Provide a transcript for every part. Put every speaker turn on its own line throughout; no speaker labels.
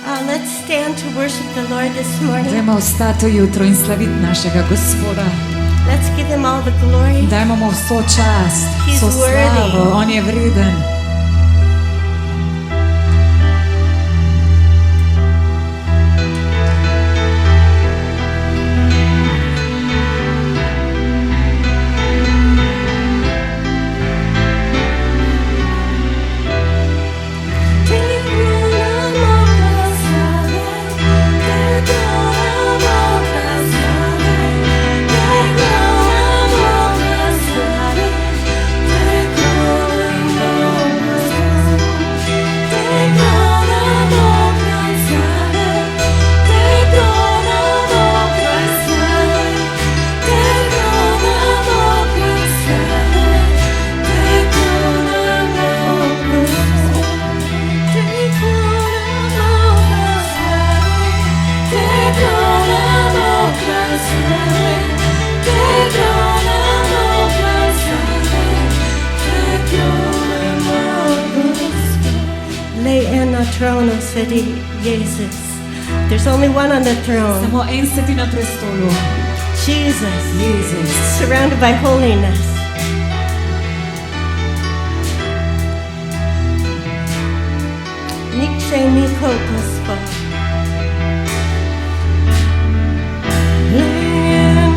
Let's stand to worship the Lord this morning.
Dajmo ostati jutro in slaviti našega Gospoda.
Let's give him all the glory.
Dajmo mu vso čast,
He's
vso slavo.
worthy.
On je vreden.
Throne sedi Jesus. There's only one on the throne.
Samo en sedi na prestolu.
Jesus.
Jezus.
Surrounded by holiness. Nikše niko Gospod.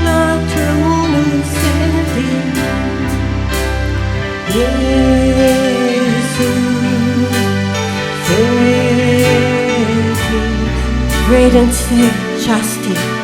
Na tronu sedi Jesus. Great and chastity.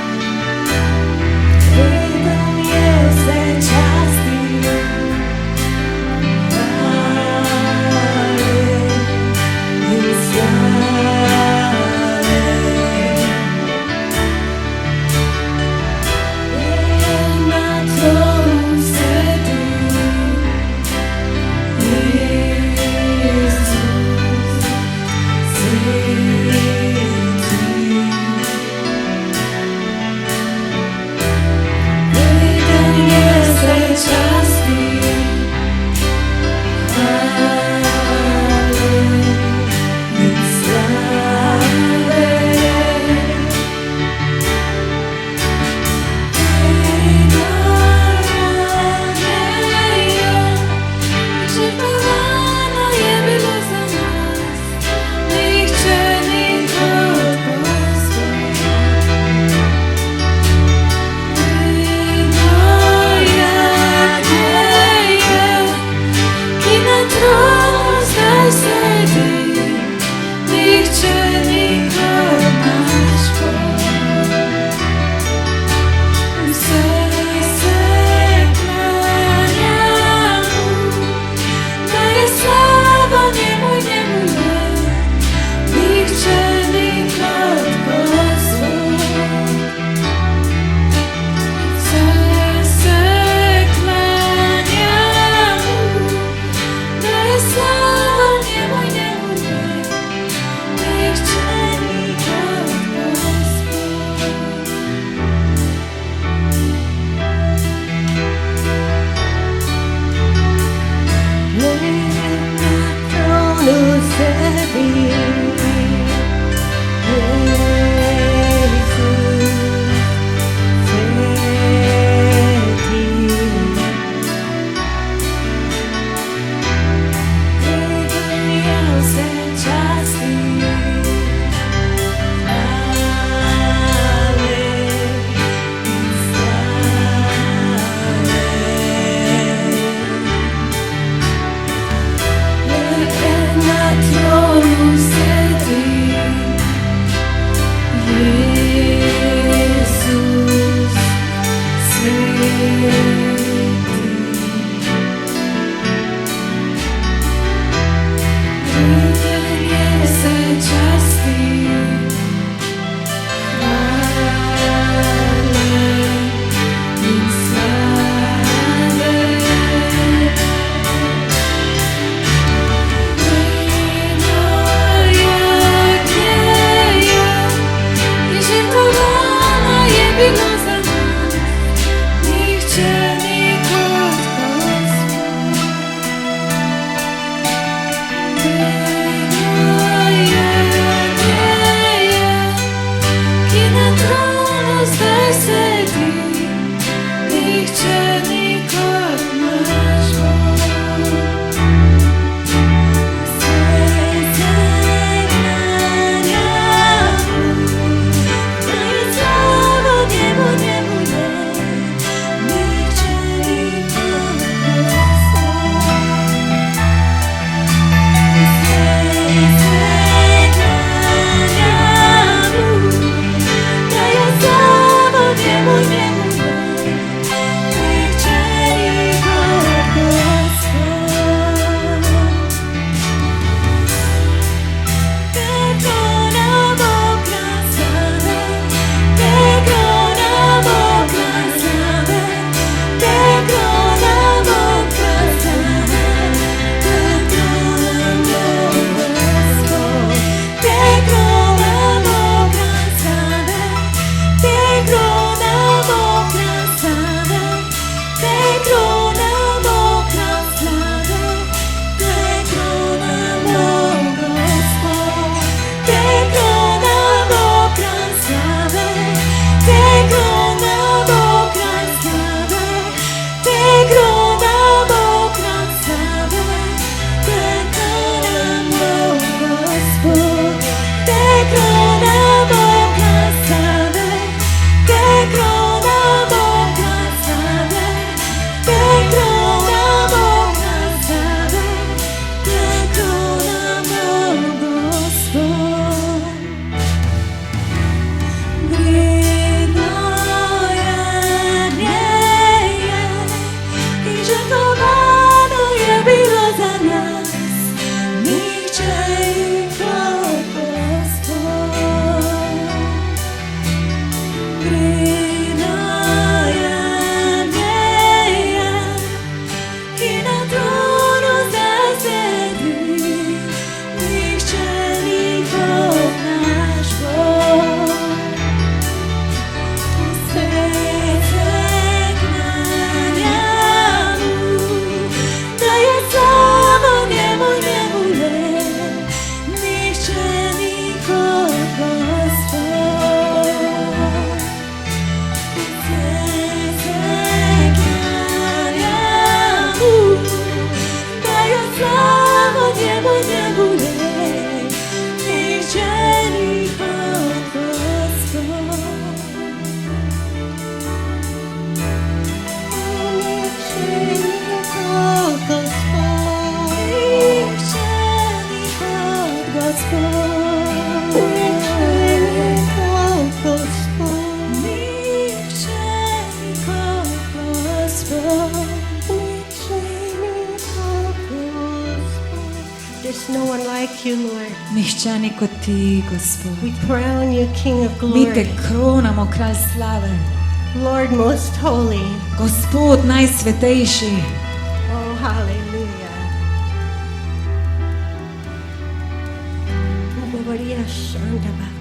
veličani kot ti, Gospod.
We crown you King of
Mi te
glory.
kronamo, kralj slave.
Lord most holy.
Gospod najsvetejši.
Oh, hallelujah. Maria Shanda Bakoria.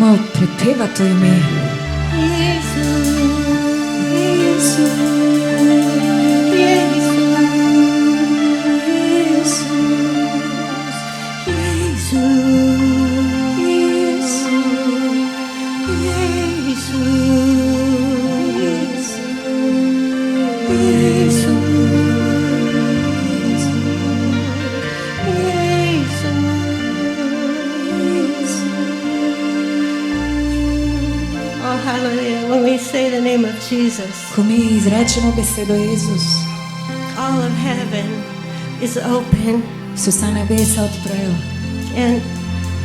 Dajmo prepevati to ime.
Oh, hallelujah. When we say the name of Jesus,
Ko mi izrečemo besedo Jezus,
all of heaven is open,
se vsa nebesa odprejo.
and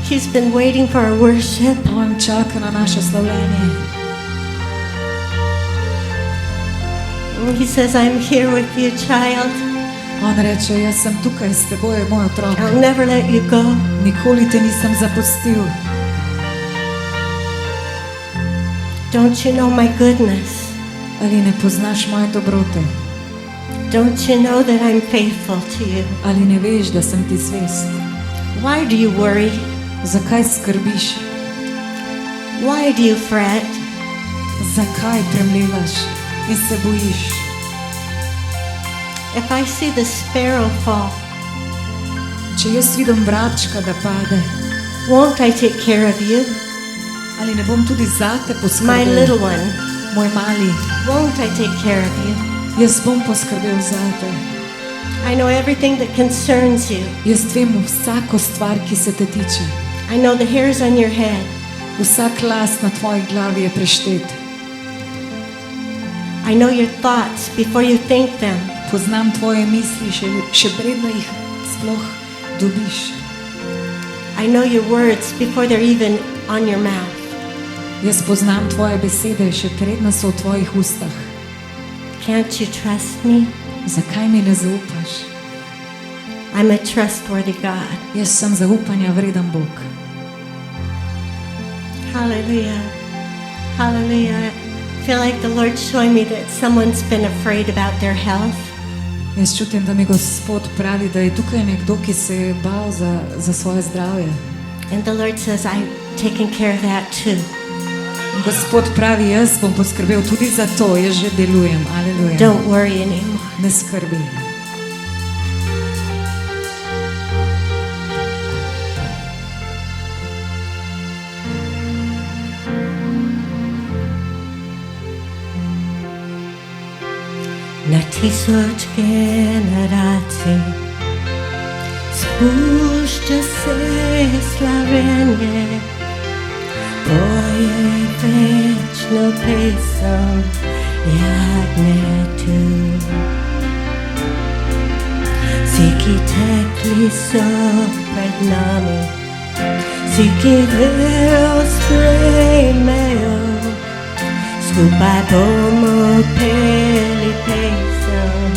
He's been waiting for our worship.
On čaka na naše slavljenje.
He says, I'm here with you, child.
On reče, jaz sem tukaj s teboj, moj otrok.
I'll never let you go.
Nikoli te nisem zapustil.
Don't you know my goodness?
Ali ne poznaš moje dobrote?
Don't you know that I'm faithful to you?
Ali ne veš, da sem ti zvest?
Why do you worry?
Zakaj skrbiš?
Why do you fret?
Zakaj premlevaš in se bojiš?
If I see the sparrow fall,
Če jaz vidim vrabčka, da pade,
won't I take care of you?
ali ne bom tudi zate
My
poskrbel?
little one,
Moj mali,
won't I take care of you?
jaz bom poskrbel zate.
I know everything that concerns you.
Jaz vem vsako stvar, ki se te tiče.
I know the hairs on your head.
Vsak las na tvoji glavi je preštet.
I know your thoughts before you think them.
Poznam tvoje misli, še predno jih sploh dobiš.
I know your words before they're even on your mouth.
Jaz poznam tvoje besede, še predno so v tvojih ustah.
Can't you trust me?
Zakaj mi ne zaupaš?
I'm a trustworthy God.
Jaz sem zaupanja vreden Bog.
Hallelujah. Hallelujah. I feel like the Lord's showing me that someone's been afraid about their health.
Jaz čutim, da mi Gospod pravi, da je tukaj nekdo, ki se je bal za svoje zdravje.
And the Lord says, I'm taking care of that too.
In Gospod pravi, jaz bom poskrbel tudi za to, jaz že delujem. Aleluja.
Don't worry anymore.
Ne skrbi.
Na tisoč generacij spušča se slavenje, poje večno pesem jagnetu. Vsi, ki tekli so pred nami, vsi, ki vero sprejmejo, skupaj bomo peli pesem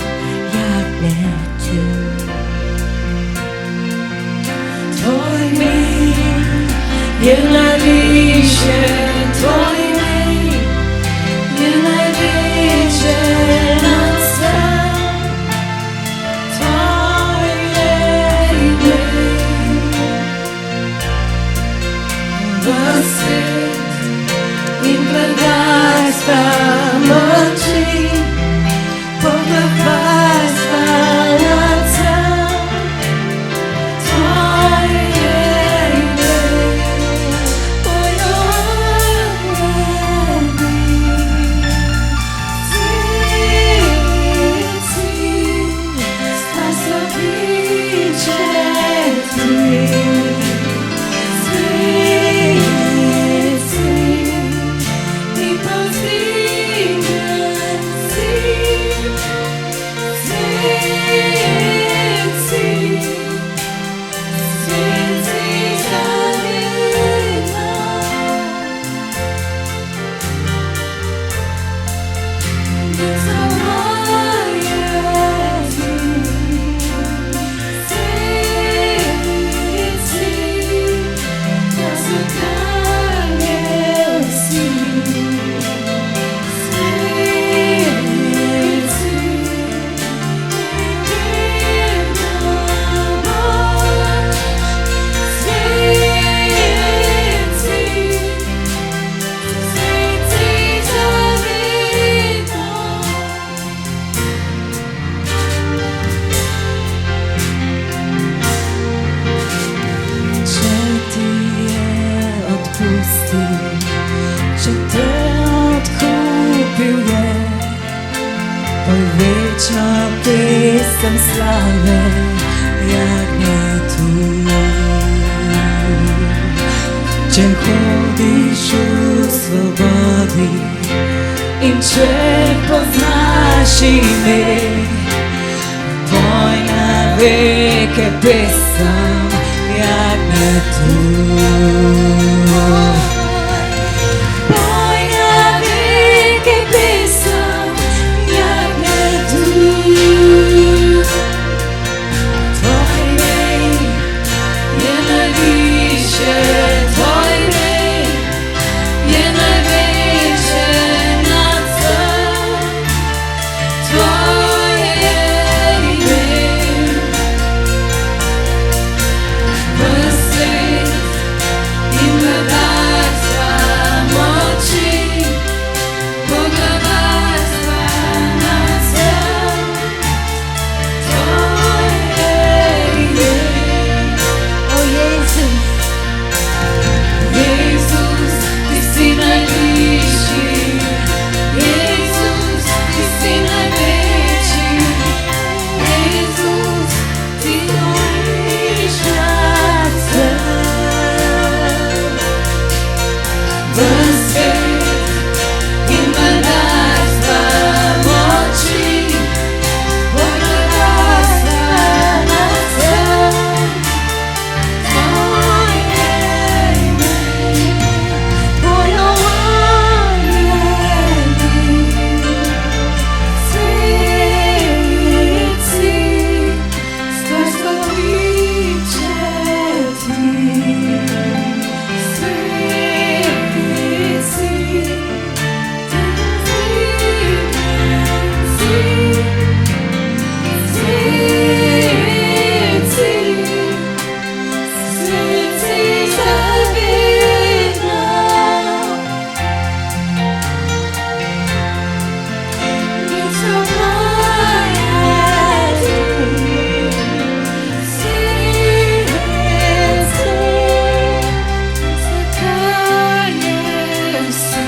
jagnetu. Tvoj mir je najvišje, tvoj mir je najvišje nad vse. Tvoje ime v svet in blagosta moči, poglavarstva nad vsem. Tvoje ime,
otpusti, že te otkupil je. Tvoj večna pesem slave jagnjetu. Če hodiš v svobodi in če poznaš ime, poj na veke pesem jagnjetu. Poj na veke pesem jagnjetu. Tvoj ime je najvišje, tvoj ime je največje nad vsem. Tvoje ime v svet in vladarstva moči, poglavarstva nad vsem. Tvoje ime,
O Jezus,
Jezus, ti si najvišji, Jezus, ti si največji, Jezus, ti noriš nad vsem. V svet in vladarstva moči, poglavarstva nad vsem. Tvoje ime, bojovanje sveci, stvarstvo kliče ti. Sveci, sveci zavedno. Niečo moje sveci, zatajem si.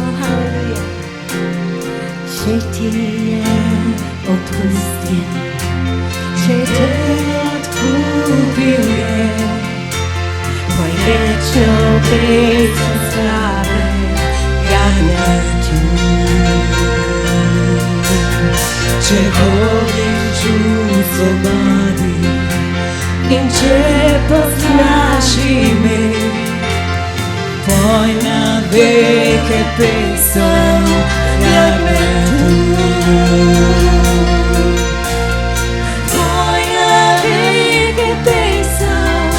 oh hallelujah. Že ti je odpustil, že te odkupil je. Tvoj večno pesem slave jagnjetu.
Če hodiš v svobodi in če poznaš ime, poj na veke pesem jagnjetu. Poj na veke pesem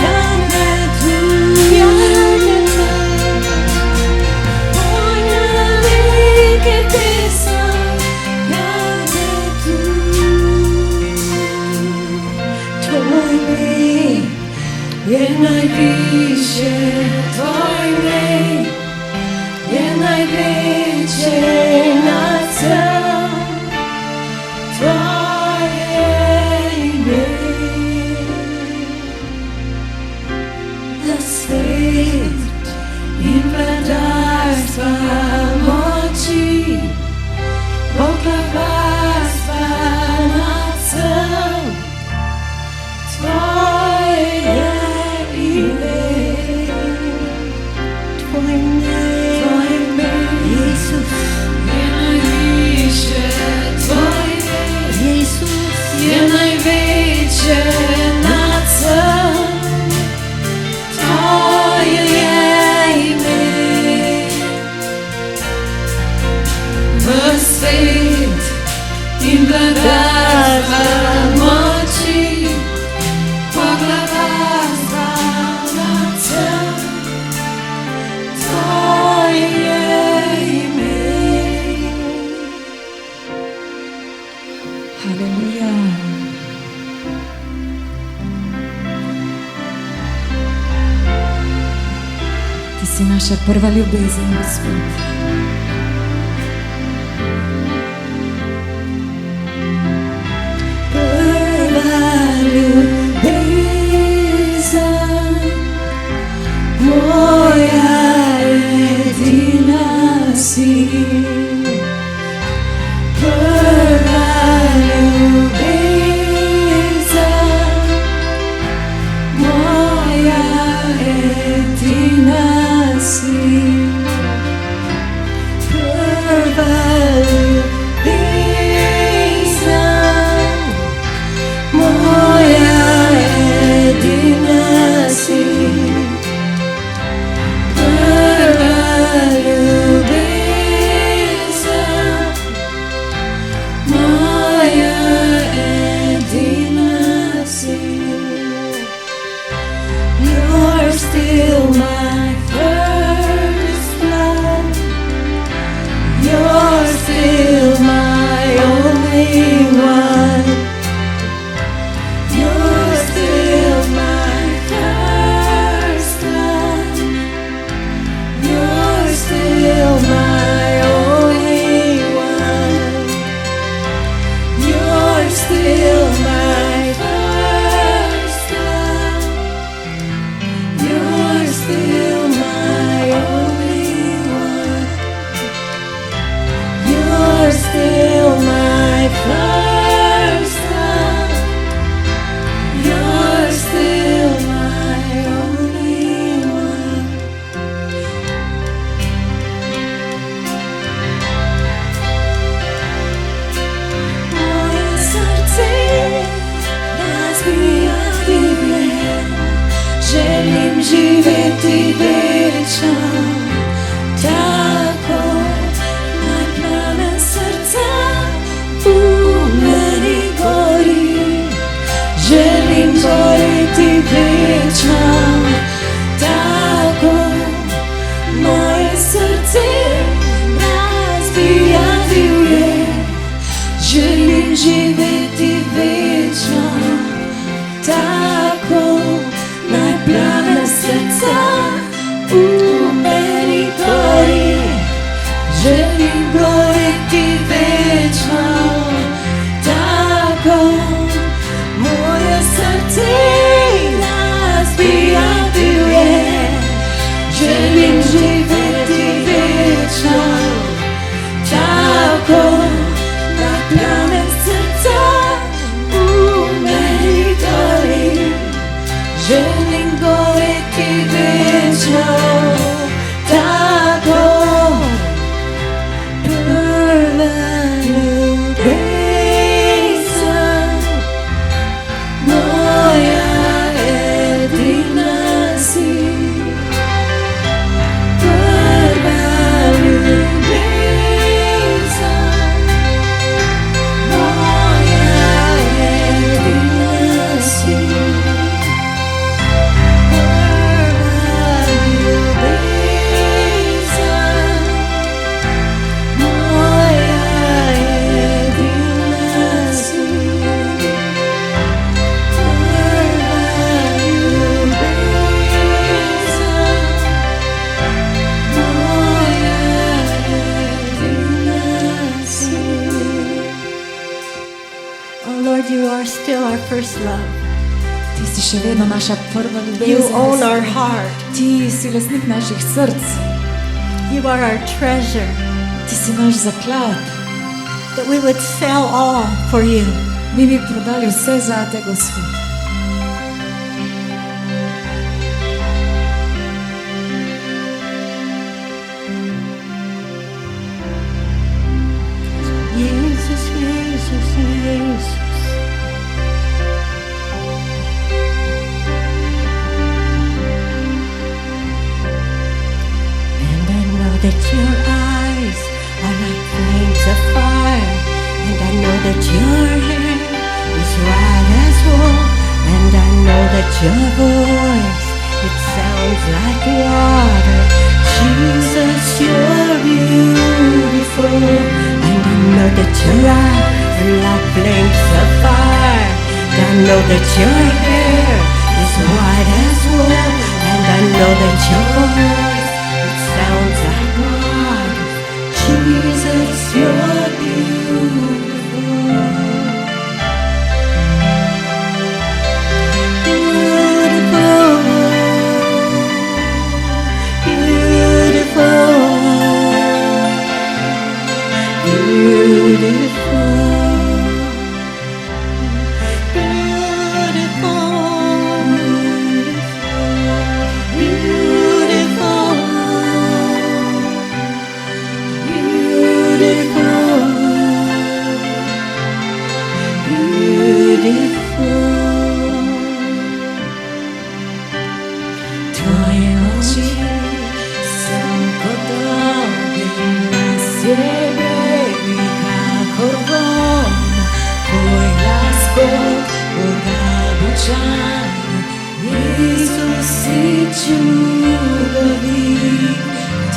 jagnjetu. Poj na veke pesem jagnjetu. Tvoj ime je najvišje, tvoj ime je največje nad vsem. Tvoje ime v svet in vladarstva moči, poglavarstva nad vsem. Tvoje ime,
Tvoj ime, Jezus,
je najvišje, tvoje
Jezus,
je največje nad vsem. Tvoje ime v svet in vladarstva moči, poglavarstva nad vsem. Tvoje ime. Halelujā! Ti si naša prva ljubezen, Gospod.
Moja jedina si, prva ljubezen, moja jedina si, prva ljubezen, moja jedina si. Still my first love. You're still my only one. You're still my first love. You're still my only one. You're still my first love. You're still my only one. You're still my first love. You're still my only one. Moje srce razbija divlje. Želim živjeti vječno, tako moj plamen srca u meni gori. Želim goriti vječno, tako moje srce razbija divlje. Želim živjeti vječno, tako moj plamen srca u meni gori. Želim goriti vječno, tako moje srce razbija divlje. Želim živjeti vječno, tako moj plamen srca u meni gori. Želim goriti vječno, tako prva ljubezen, moja jedina si, prva ljubezen, moja jedina si. Lord, you are still our first love.
Ti si še vedno naša prva
You
ljubezen.
own our
Gospod.
heart.
Ti si lastnik naših src.
You are our treasure.
Ti si naš zaklad.
That we would sell all for you.
Mi bi prodali vse zate, Gospod.
Jesus, Jesus, Jesus. And I know that your eyes are like flames of fire. And I know that your hair is white as wool. And I know that your voice, it sounds like water. Jesus, you're beautiful. And I know that your eyes and like flames of fire. And I know that your hair is white as wool, and I know that your voice, it sounds like water. Jesus, you're beautiful.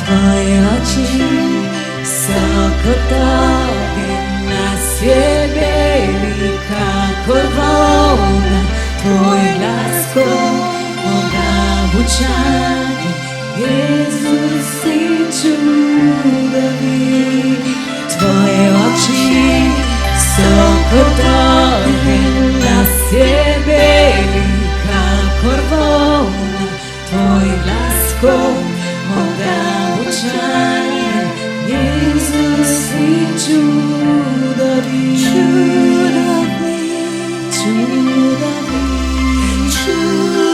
Tvoje oči so kot ogenj na sebe, kako volna, tvoj glas kot ogabučani, Jezus si čudovit. Tvoje oči so kot ogenj na sebe, kako volna, tvoj glas kot ogabučani, Jezus si čudovit. Čudovit, čudovit, čudovit,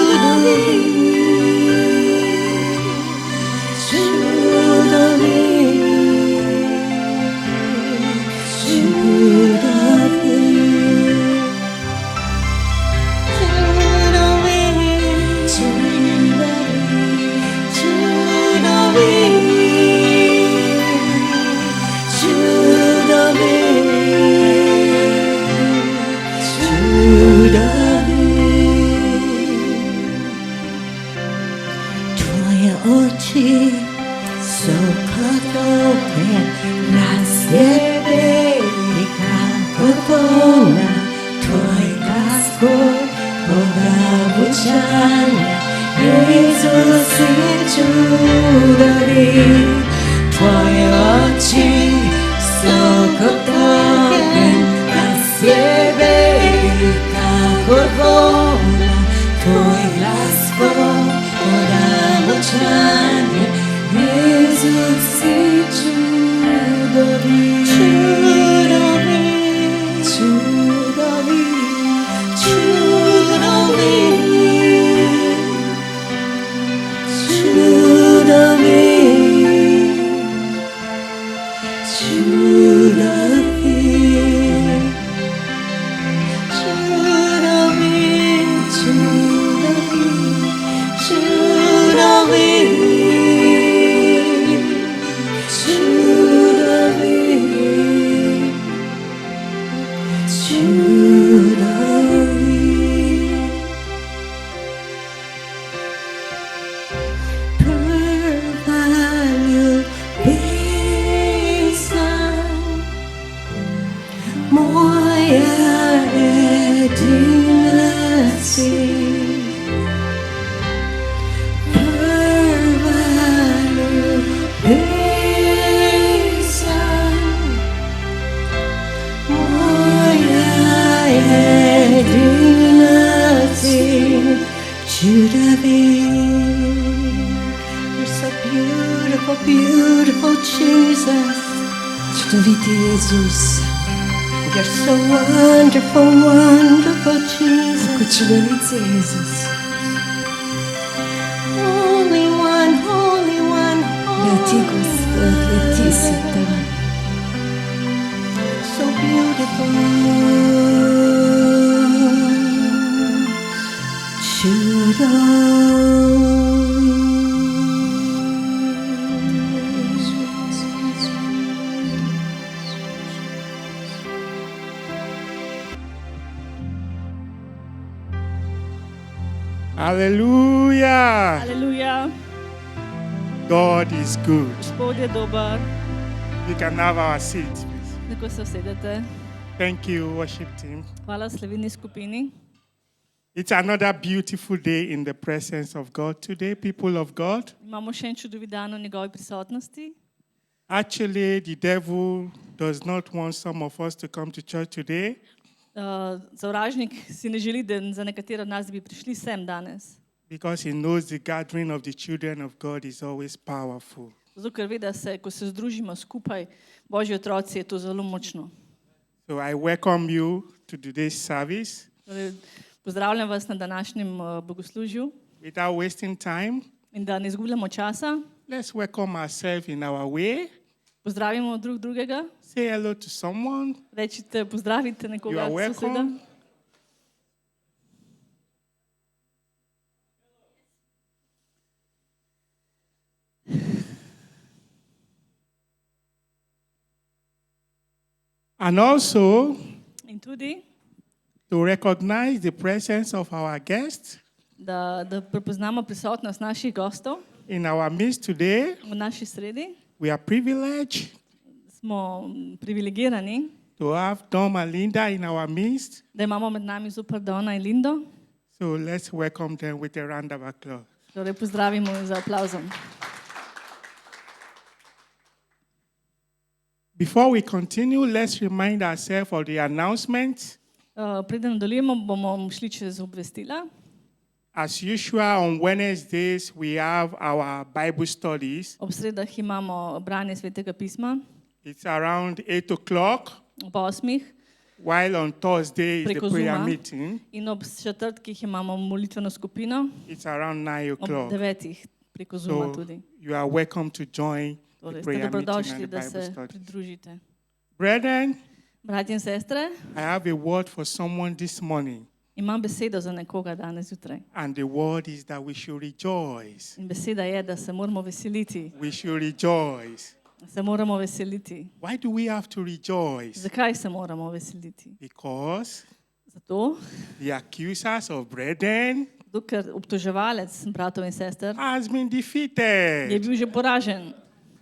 beautiful Jesus.
Čudovit je Jezus.
You're so wonderful, wonderful Jesus.
Kako čudovit je Jezus.
Holy One, Holy One,
Sveti Gospod, sveti si tam.
so beautiful.
Hallelujah.
Hallelujah.
God is good.
Gospod je dober.
We can have our seat, please.
Lahko se usedete.
Thank you, worship team.
Hvala slavini skupini.
It's another beautiful day in the presence of God today, people of God.
Imamo še en čudovit dan v njegovi prisotnosti.
Actually, the devil does not want some of us to come to church today
Zavražnik si ne želi, da za nekatere od nas bi prišli sem danes.
because he knows the gathering of the children of God is always powerful.
Zato, ker ve, da ko se združimo skupaj, Božji otroci, je to zelo močno.
So I welcome you to today's service.
Torej, pozdravljam vas na današnjem bogoslužju
Without wasting time,
in da ne izgubljamo časa.
let's welcome ourselves in our way.
Pozdravimo drug drugega.
Say hello to someone.
Rečite, pozdravite
You
nekoga
are
od soseda.
welcome. And also
In tudi,
to recognize the presence of our guests
da prepoznamo prisotnost naših gostov
in our midst today.
v naši sredi.
We are privileged
Smo privilegirani,
to have Dom and Linda in our midst.
da imamo med nami Zupr Dona in Lindo.
So let's welcome them with a round of applause.
Torej, pozdravimo z aplavzom.
Before we continue, let's remind ourselves of the announcement.
Preden nadaljujemo, bomo šli čez obvestila.
As usual, on Wednesdays, we have our Bible studies.
Ob sredah imamo branje Svetega pisma,
It's around 8 o'clock,
ob 8.
while on Thursday is the
Preko
prayer
Zooma.
meeting.
In ob četrtkih imamo molitveno skupino,
It's around 9
ob
o'clock.
9. preko Zooma
So
tudi.
you are welcome to join the
Torej, ste
prayer meeting
dobrodošli,
and the
da
Bible
se
studies.
pridružite.
Brethren,
Bratje in sestre,
I have a word for someone this morning.
imam besedo za nekoga danes zjutraj.
And the word is that we should rejoice.
In beseda je, da se moramo veseliti.
We should rejoice.
Se moramo veseliti.
Why do we have to rejoice?
Zakaj se moramo veseliti?
Because
Zato,
the accusers of brethren
ker obtoževalec bratov in sester
has been
je
defeated.
bil že poražen.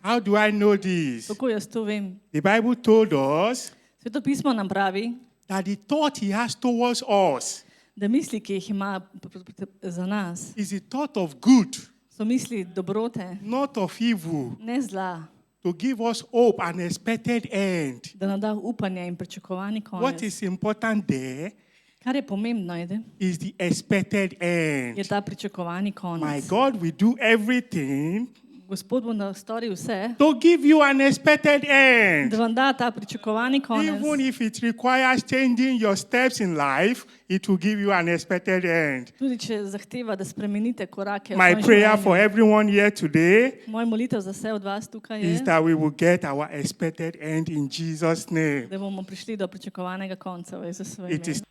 How do I know this?
Kako jaz to vem?
The Bible told us
Sveto pismo nam pravi,
that the thought he has towards us
da misli, ki jih ima za nas,
is a thought of good,
so misli dobrote,
not of evil,
ne zla,
to give us hope and expected end.
da nam da upanje in pričakovani
What
konec.
is important there
Kar je pomembno,
is the expected
je
end.
ta pričakovani
My
konec.
God will do everything
Gospod bo storil vse,
to give you an expected end.
da vam da ta pričakovani konec.
Even if it requires changing your steps in life, it will give you an expected end.
Tudi če zahteva, da spremenite korake. v
My
svojem
prayer
življenju.
for everyone here today
Moj molitev za vse od vas tukaj
is
je,
that we will get our expected end in Jesus' name.
da bomo prišli do pričakovanega konca v Jezusovem
It is.
imenu.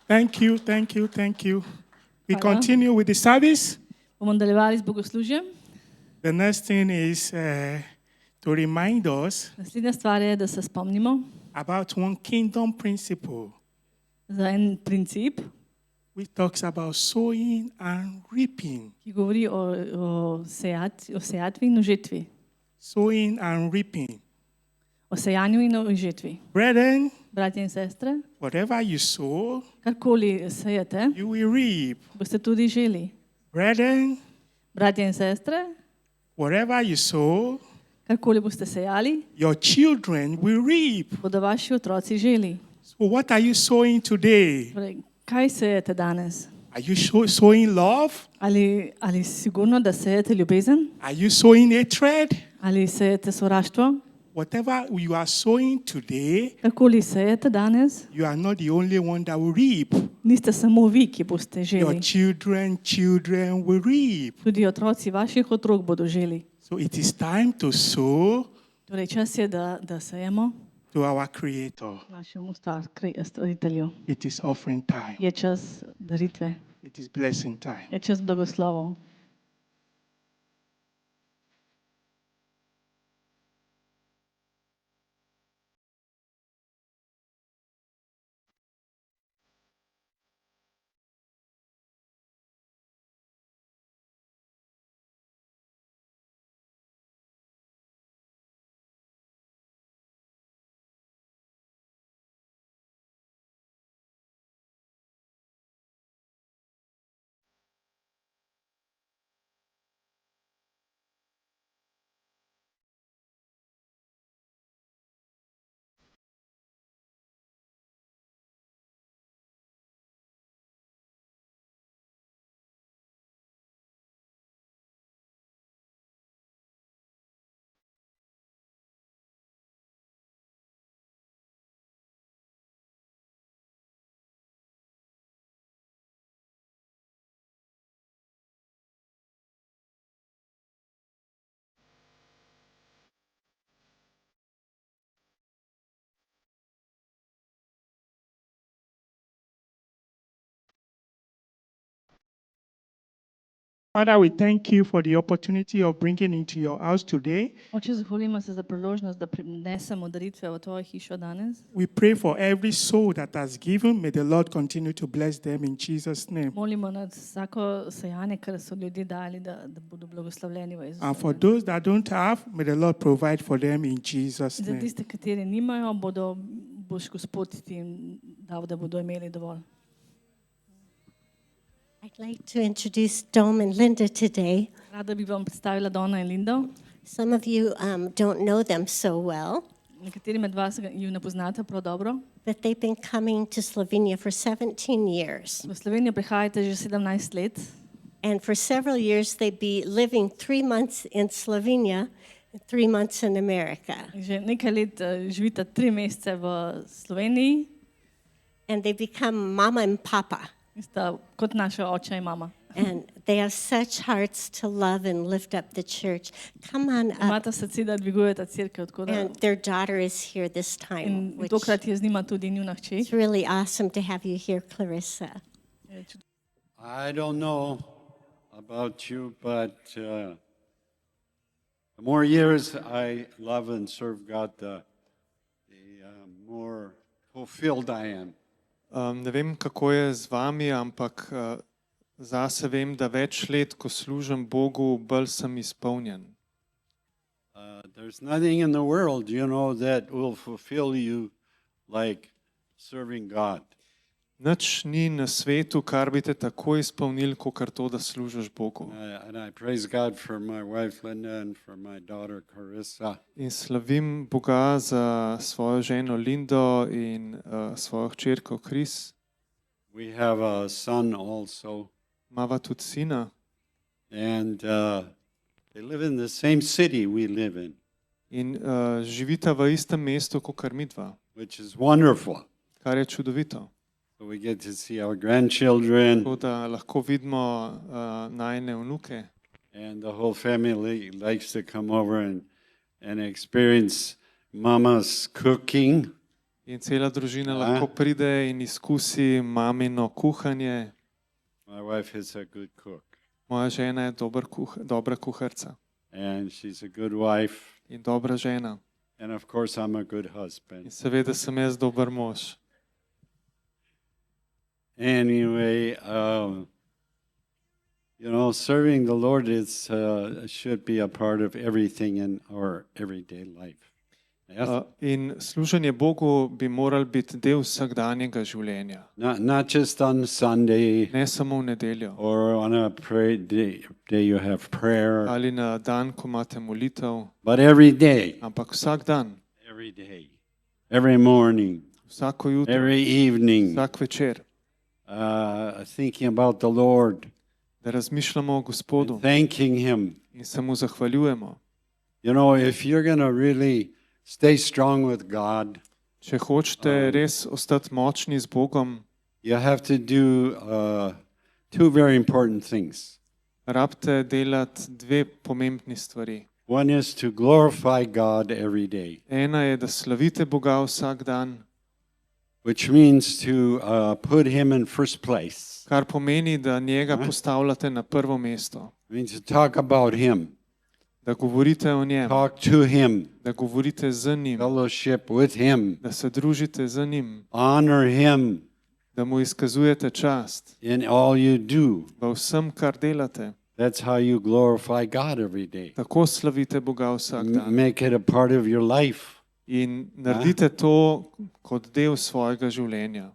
Thank you, thank you, thank you. We
Hvala.
continue with the service.
Bomo nadaljevali z bogoslužjem.
The next thing is to remind us
Naslednja stvar je, da se spomnimo
about one kingdom principle,
za en princip,
which talks about sowing and reaping.
ki govori o sejatvi in o žetvi.
Sowing and reaping.
O sejanju in o žetvi.
Brethren,
Bratje in sestre,
whatever you sow,
karkoli sejete,
you will reap.
boste tudi želi.
Brethren,
Bratje in sestre,
whatever you sow,
karkoli boste sejali,
your children will reap.
bodo vaši otroci želi.
So what are you sowing today?
Torej, kaj sejete danes?
Are you sowing love?
Ali sigurno, da sejete ljubezen?
Are you sowing hatred?
Ali sejete sovraštvo?
Whatever you are sowing today,
Karkoli sejete danes,
you are not the only one that will reap.
niste samo vi, ki boste
Your
želi.
children will reap.
Tudi otroci vaših otrok bodo želi.
So it is time to sow
Torej, čas je, da sejemo
to our Creator.
našemu stvaritelju.
It is offering time.
Je čas daritve,
It is blessing time.
je čas blagoslovov.
Father, we thank you for the opportunity of bringing into your house today.
Oče, zahvaljujemo se za priložnost, da prinesemo daritve v tvojo hišo danes.
We pray for every soul that has given. May the Lord continue to bless them in Jesus' name.
Molimo nad vsako sejanje, kar so ljudje dali, da bodo blagoslovljeni v Jezusu.
And for those that don't have, may the Lord provide for them in Jesus'
Za
name.
tiste, kateri nimajo, boš Gospod jim dal, da bodo imeli dovolj.
I'd like to introduce Dom and Linda today.
Rada bi vam predstavila Donna in Lindo.
Some of you don't know them so well,
Nekateri med vas ju ne poznate prav dobro.
but they've been coming to Slovenia for 17 years.
V Slovenijo prihajate že 17 let.
And for several years, they'd be living 3 months in Slovenia and 3 months in America.
Že nekaj let živite 3 mesece v Sloveniji
And they become mama and papa.
in sta kot naša oča in mama.
And they have such hearts to love and lift up the church. Come on up.
Imata srce, da dvigujeta cerkev, tako da
And their daughter is here this time,
in
which
tokrat je z njima tudi njuna hči.
it's really awesome to have you here, Clarissa.
I don't know about you, but the more years I love and serve God, the more fulfilled I am.
Ne vem, kako je z vami, ampak zase vem, da več let, ko služim Bogu, bolj sem izpolnjen.
There's nothing in the world, that will fulfill you like serving God.
Nič ni na svetu, kar bi te tako izpolnil, kot to, da služiš Bogu.
And I praise God for my wife Linda and for my daughter Carissa.
In slavim Boga za svojo ženo Lindo in svojo hčerko Kris.
We have a son also,
Mava tudi sina
and they live in the same city we live in,
in živita v istem mestu, kot midva,
which is wonderful.
kar je čudovito.
So we get to see our grandchildren,
Tako da lahko vidimo najine vnuke
and the whole family likes to come over and experience Mama's cooking.
in cela družina lahko pride in izkusi mamino kuhanje.
My wife is a good cook,
Moja žena je dobra kuharca
and she's a good wife,
in dobra žena.
and of course I'm a good
In
husband.
seveda sem jaz dober mož.
Anyway, serving the Lord is should be a part of everything in our everyday life. Yes?
In služenje Bogu bi moral biti del vsakdanjega življenja.
Not just on Sunday
Ne samo v nedeljo
or on a day you have prayer,
ali na dan, ko imate molitev,
but every day,
ampak vsak dan,
every morning,
vsako jutro,
every evening,
vsak večer,
thinking about the Lord,
da razmišljamo o Gospodu
thanking Him.
in se mu zahvaljujemo.
If you're going to really stay strong with God,
Če hočete res ostati močni z Bogom,
you have to do two very important things.
rabite delati dve pomembni stvari.
One is to glorify God every day,
Ena je, da slavite Boga vsak dan,
which means to put Him in first place.
kar pomeni, da njega postavljate na prvo mesto,
It means to talk about Him,
da govorite o njem,
talk to Him,
da govorite z njim,
fellowship with Him,
da se družite z njim,
honor Him
da mu izkazujete čast
in all you do.
v vsem, kar delate.
That's how you glorify God every day.
Tako slavite Boga vsak dan
Make it a part of your life.
in naredite to kot del svojega življenja.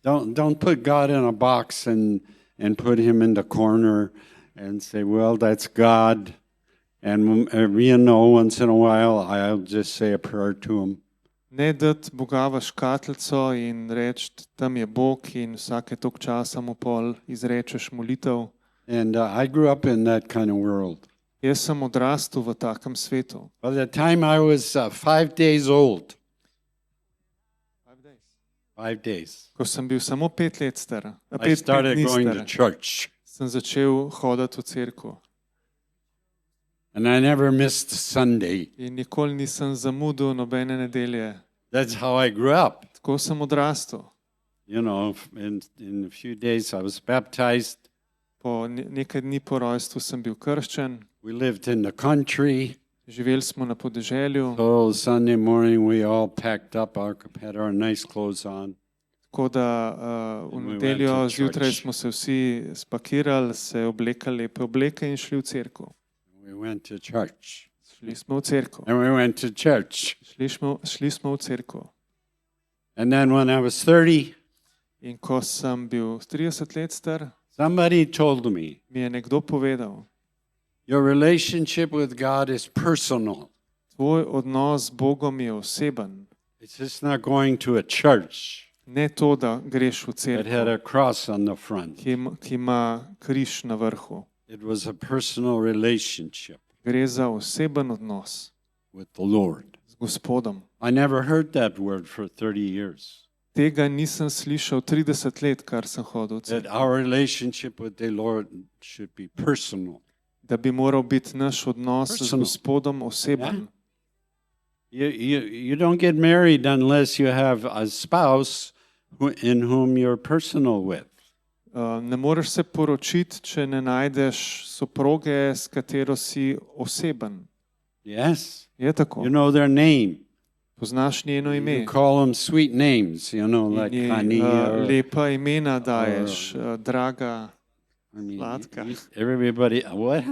Don't put God in a box and put Him in the corner and say, well, that's God. And once in a while, I'll just say a prayer to Him.
Ne dati Boga v škatlico in reči, tam je Bog in vsake toliko časa mu pol izrečeš molitev.
And I grew up in that kind of world.
Jaz sem odrastel v takem svetu.
By the time I was 5 days old, 5 days,
Ko sem bil samo 5 let star,
I started going to church.
sem začel hoditi v cerkev.
And I never missed Sunday.
In nikoli nisem zamudil nobene nedelje.
That's how I grew up.
Tako sem odrastel.
In a few days I was baptized.
Nekaj dni po rojstvu sem bil krščen,
We lived in the country.
živeli smo na podeželju,
So Sunday morning we all packed up, had our nice clothes on.
tako da v
And we
nedeljo
went to
zjutraj
church.
smo se vsi spakirali, se oblekali lepe obleke in šli v cerkev.
We went to church.
Šli smo v cerkev.
And we went to church.
Šli smo v cerkev.
And then when I was 30,
In ko sem bil 30 let star,
somebody told me,
mi je nekdo povedal,
your relationship with God is personal.
tvoj odnos z Bogom je oseben.
It's just not going to a church
Ne to, da greš v
that had
cerkev,
a cross on the front.
ki ima križ na vrhu.
It was a personal relationship
Gre za oseben odnos
with the Lord.
z Gospodom.
I never heard that word for 30 years.
Tega nisem slišal 30 let, kar sem hodil v
That
cerkev.
our relationship with the Lord should be personal.
Da bi moral biti naš odnos z
Personal.
Gospodom oseben.
You don't get married unless you have a spouse in whom you're personal with.
Ne moreš se poročiti, če ne najdeš soproge, s katero si oseben.
Yes?
Je tako.
You know their name.
Poznaš njeno ime.
You call them sweet names, like
In
honey
ji,
or...
lepa imena daješ, draga.
I mean,
Sladka.
everybody, what?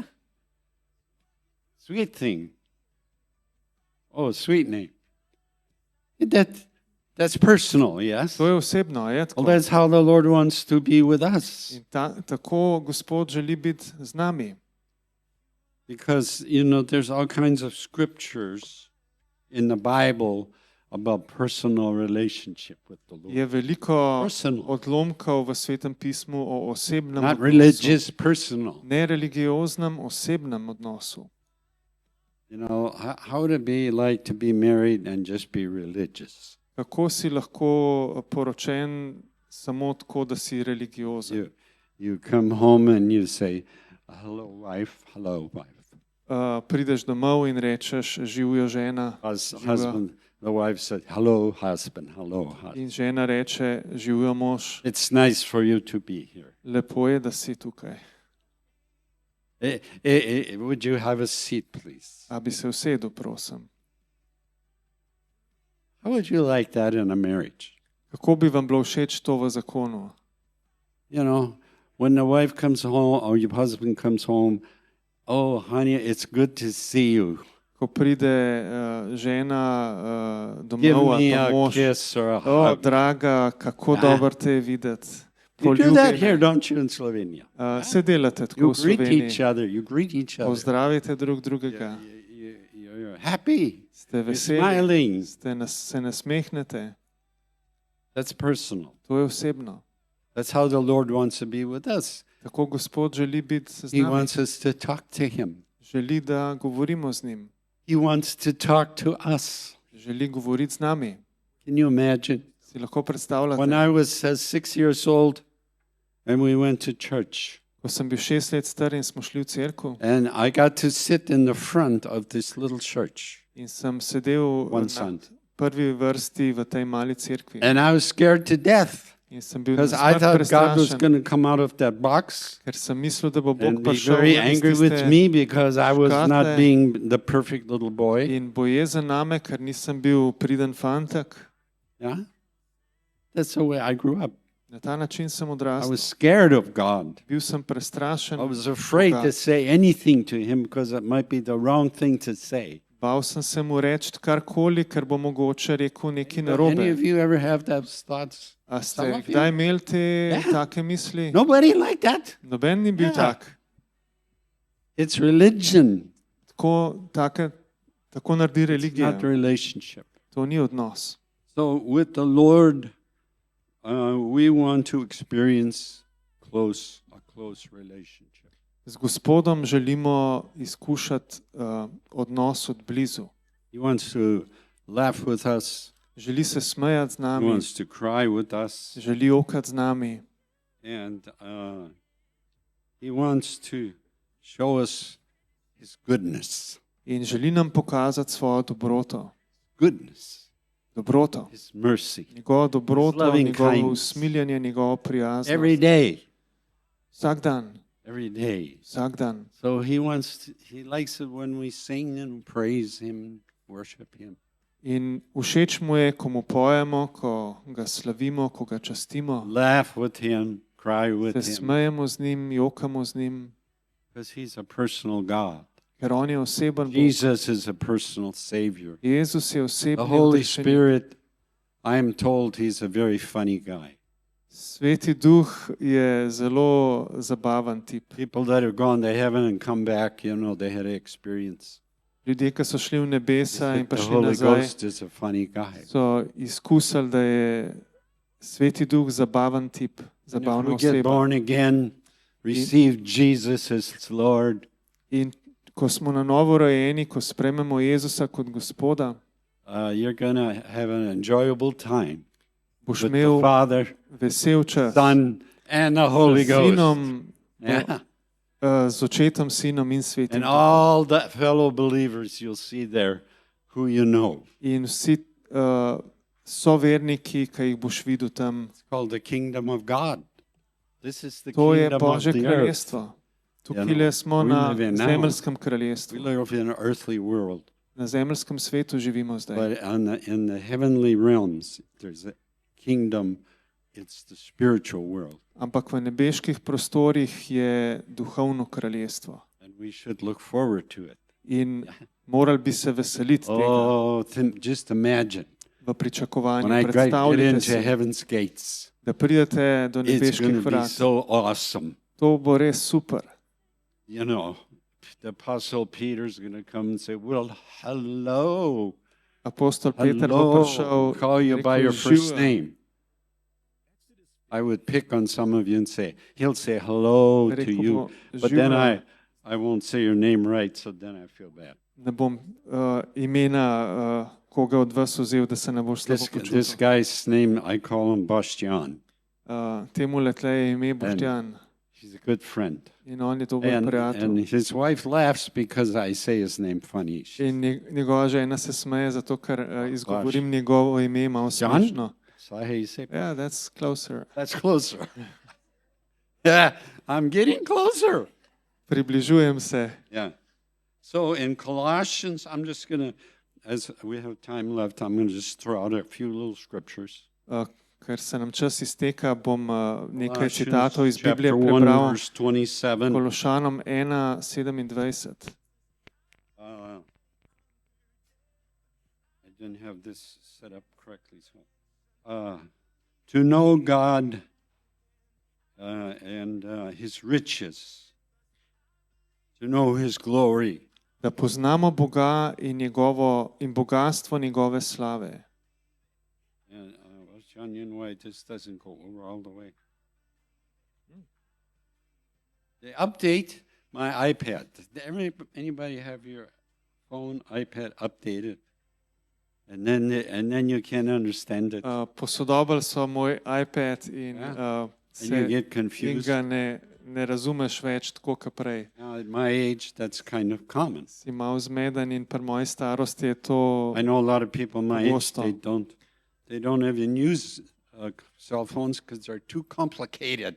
Sweet thing. Oh, sweet name. That's personal, yes?
To je osebno, je tako.
Well, that's how the Lord wants to be with us.
In tako Gospod želi biti z nami.
Because, there's all kinds of scriptures in the Bible about personal relationship with the Lord.
Je veliko
Personal.
odlomkov v Svetem pismu o osebnem
Not
odnosu.
religious, personal.
Ne religioznem, osebnem odnosu.
How would it be like to be married and just be religious?
Kako si lahko poročen samo tako, da si religiozen?
You come home and you say, hello, wife, hello, wife.
Prideš domov in rečeš, živijo žena,
Husband, the wife said, hello, husband, hello, husband.
in žena reče, živijo mož,
It's nice for you to be here.
lepo je, da si tukaj.
Would you have a seat, please?
A bi se usedel, prosim.
How would you like that in a marriage?
Kako bi vam bilo všeč to v zakonu?
When the wife comes home or your husband comes home, oh, honey, it's good to see you.
Ko pride žena
Give
domov
me
ali pa
a
mož,
kiss or a
o,
hug.
draga, kako
Ja.
dober te je videti.
You do that here,
Poljubi.
don't you, in Slovenia?
Se delate tako
You
v
greet each
Sloveniji.
other. You greet each other.
Pozdravite drug drugega.
You're happy.
Ste
You're
veseli,
smiling.
se nasmehnete.
That's personal.
To je osebno.
That's how the Lord wants to be with us.
Tako Gospod želi biti z
He
nami.
wants us to talk to Him.
Želi, da govorimo z njim.
He wants to talk to us.
Želi govoriti z nami.
Can you imagine?
Si lahko predstavljate?
When I was 6 years old and we went to church,
Ko sem bil 6 let star in smo šli v cerkev
and I got to sit in the front of this little church.
in sem sedel
One
na
son.
prvi vrsti v tej mali cerkvi.
And I was scared to death
In sem bil
because I
smrt
thought God was
prestrašen,
going to come out of that box
ker sem mislil, da bo Bog
and be
prišel
very
ven iz
angry with
tiste
me because I was
škatle
not being the perfect little boy.
in bojezen name, ker nisem bil priden fantek.
Yeah? That's the way I grew up.
Na ta način sem
I
odrastel.
was scared of God.
Bil sem prestrašen.
I was afraid to say anything to Him because it might be the wrong thing to say.
Bal sem se mu reči karkoli, ker bo mogoče rekel nekaj
Any
narobe.
of you ever have those thoughts?
A
Some
ste
of you?
kdaj imeli te
Yeah.
take misli?
Nobody like that.
Noben ni bil
Yeah.
tak.
It's religion.
Tako naredi
It's
religija.
not relationship.
To ni odnos.
So with the Lord, we want to experience a close relationship.
Z Gospodom želimo izkušati odnos od blizu.
He wants to laugh with us.
Želi se smejati z
He
nami,
wants to cry with us.
želi okati z nami
And He wants to show us His goodness.
in želi nam pokazati svojo dobroto.
Goodness.
Dobroto.
His mercy.
Njegovo dobroto,
loving
njegovo
kindness.
usmiljenje, njegovo prijaznost.
Every day.
Vsak dan.
every day.
vsak dan.
So he likes it when we sing and praise him, worship him.
In všeč mu je, ko mu pojemo, ko ga slavimo, ko ga častimo,
Laugh with him, cry with
se
him,
smejemo z njim, jokamo z njim,
because he's a personal God.
ker on je oseben Bog.
Jesus is a personal Savior.
Jezus je
The
osebni
Holy
utešenik.
Spirit, I am told he's a very funny guy.
Sveti duh je zelo zabaven tip.
People that have gone to heaven and come back, they had an experience.
Ljudje, ki so šli v nebesa in
The
prišli
Holy
nazaj,
Ghost is a funny guy.
so izkusili, da je Sveti duh zabaven tip,
And if
zabavna
we get
oseba.
born again, receive Jesus as Lord,
In ko smo na novo rojeni, ko sprejmemo Jezusa kot Gospoda,
you're going to have an enjoyable time
boš
with the
imel
Father,
vesel čas
Son, and the Holy
s
Ghost.
Sinom,
Yeah.
z Očetom, Sinom in Svetim
And
duhom.
all the fellow believers you'll see there who you know.
In vsi soverniki, ki jih boš videl tam,
It's called the kingdom of God. This is the
to je
kingdom of
Božje
the earth.
kraljestvo. Tukaj
know,
smo
we
na
live in now.
zemeljskem
We
kraljestvu.
live in an earthly world,
Na zemeljskem svetu živimo zdaj.
but in the heavenly realms, there's a kingdom. It's the spiritual world,
Ampak v nebeških prostorih je duhovno kraljestvo.
and we should look forward to it.
In morali bi se veseliti tega
Oh, just imagine
v pričakovanju.
when I get
Predstavljajte
into
si,
heaven's gates.
da pridete do
It's going
nebeških
to be
vrat.
so awesome.
To bo res super.
The Apostle Peter's going to come and say, "Well, hello,
Apostol Peter bo
hello."
prišel
Call you
in
by
rekel,
your first
"Živijo."
name. I would pick on some of you and he'll say hello to
Rekel
you,
bo,
but then
"Živijo."
I won't say your name right, so then I feel bad.
Ne bom imena koga od vas vzel, da se ne boš slabo
This
počutil.
guy's name, I call him Bastian.
Temu letle je ime Boštjan
He's a good friend.
in on je dober
And
prijatelj.
his wife laughs because I say his name funny.
In njegova žena se smeje, zato ker izgovorim njegovo ime malo
John?
smešno.
So how you say?
Yeah, that's closer.
That's closer. Yeah, I'm getting closer.
Približujem se.
Yeah. So in Colossians, I'm just going to, as we have time left, I'm going to just throw out a few little scriptures.
Ker se nam čas izteka, bom nekaj
Colossians
citatov iz Biblije
chapter 1,
prebral.
verse 27.
Kološanom 1:27.
I didn't have this set up correctly. So, to know God and His riches, to know His glory,
Da poznamo Boga in bogatstvo njegove slave.
and John, you know why this doesn't go over all the way. They update my iPad. Did anybody have your phone, iPad updated? And then you can understand it.
Posodobili so moj iPad in,
Yeah.
se,
And you get
in
confused.
ga ne razumeš več tako, kot prej.
Now, at my age, that's kind of common.
Si malo zmeden in pri moji starosti je to
I know a lot of people my age,
Pogosto.
they don't even use cell phones because they're too complicated.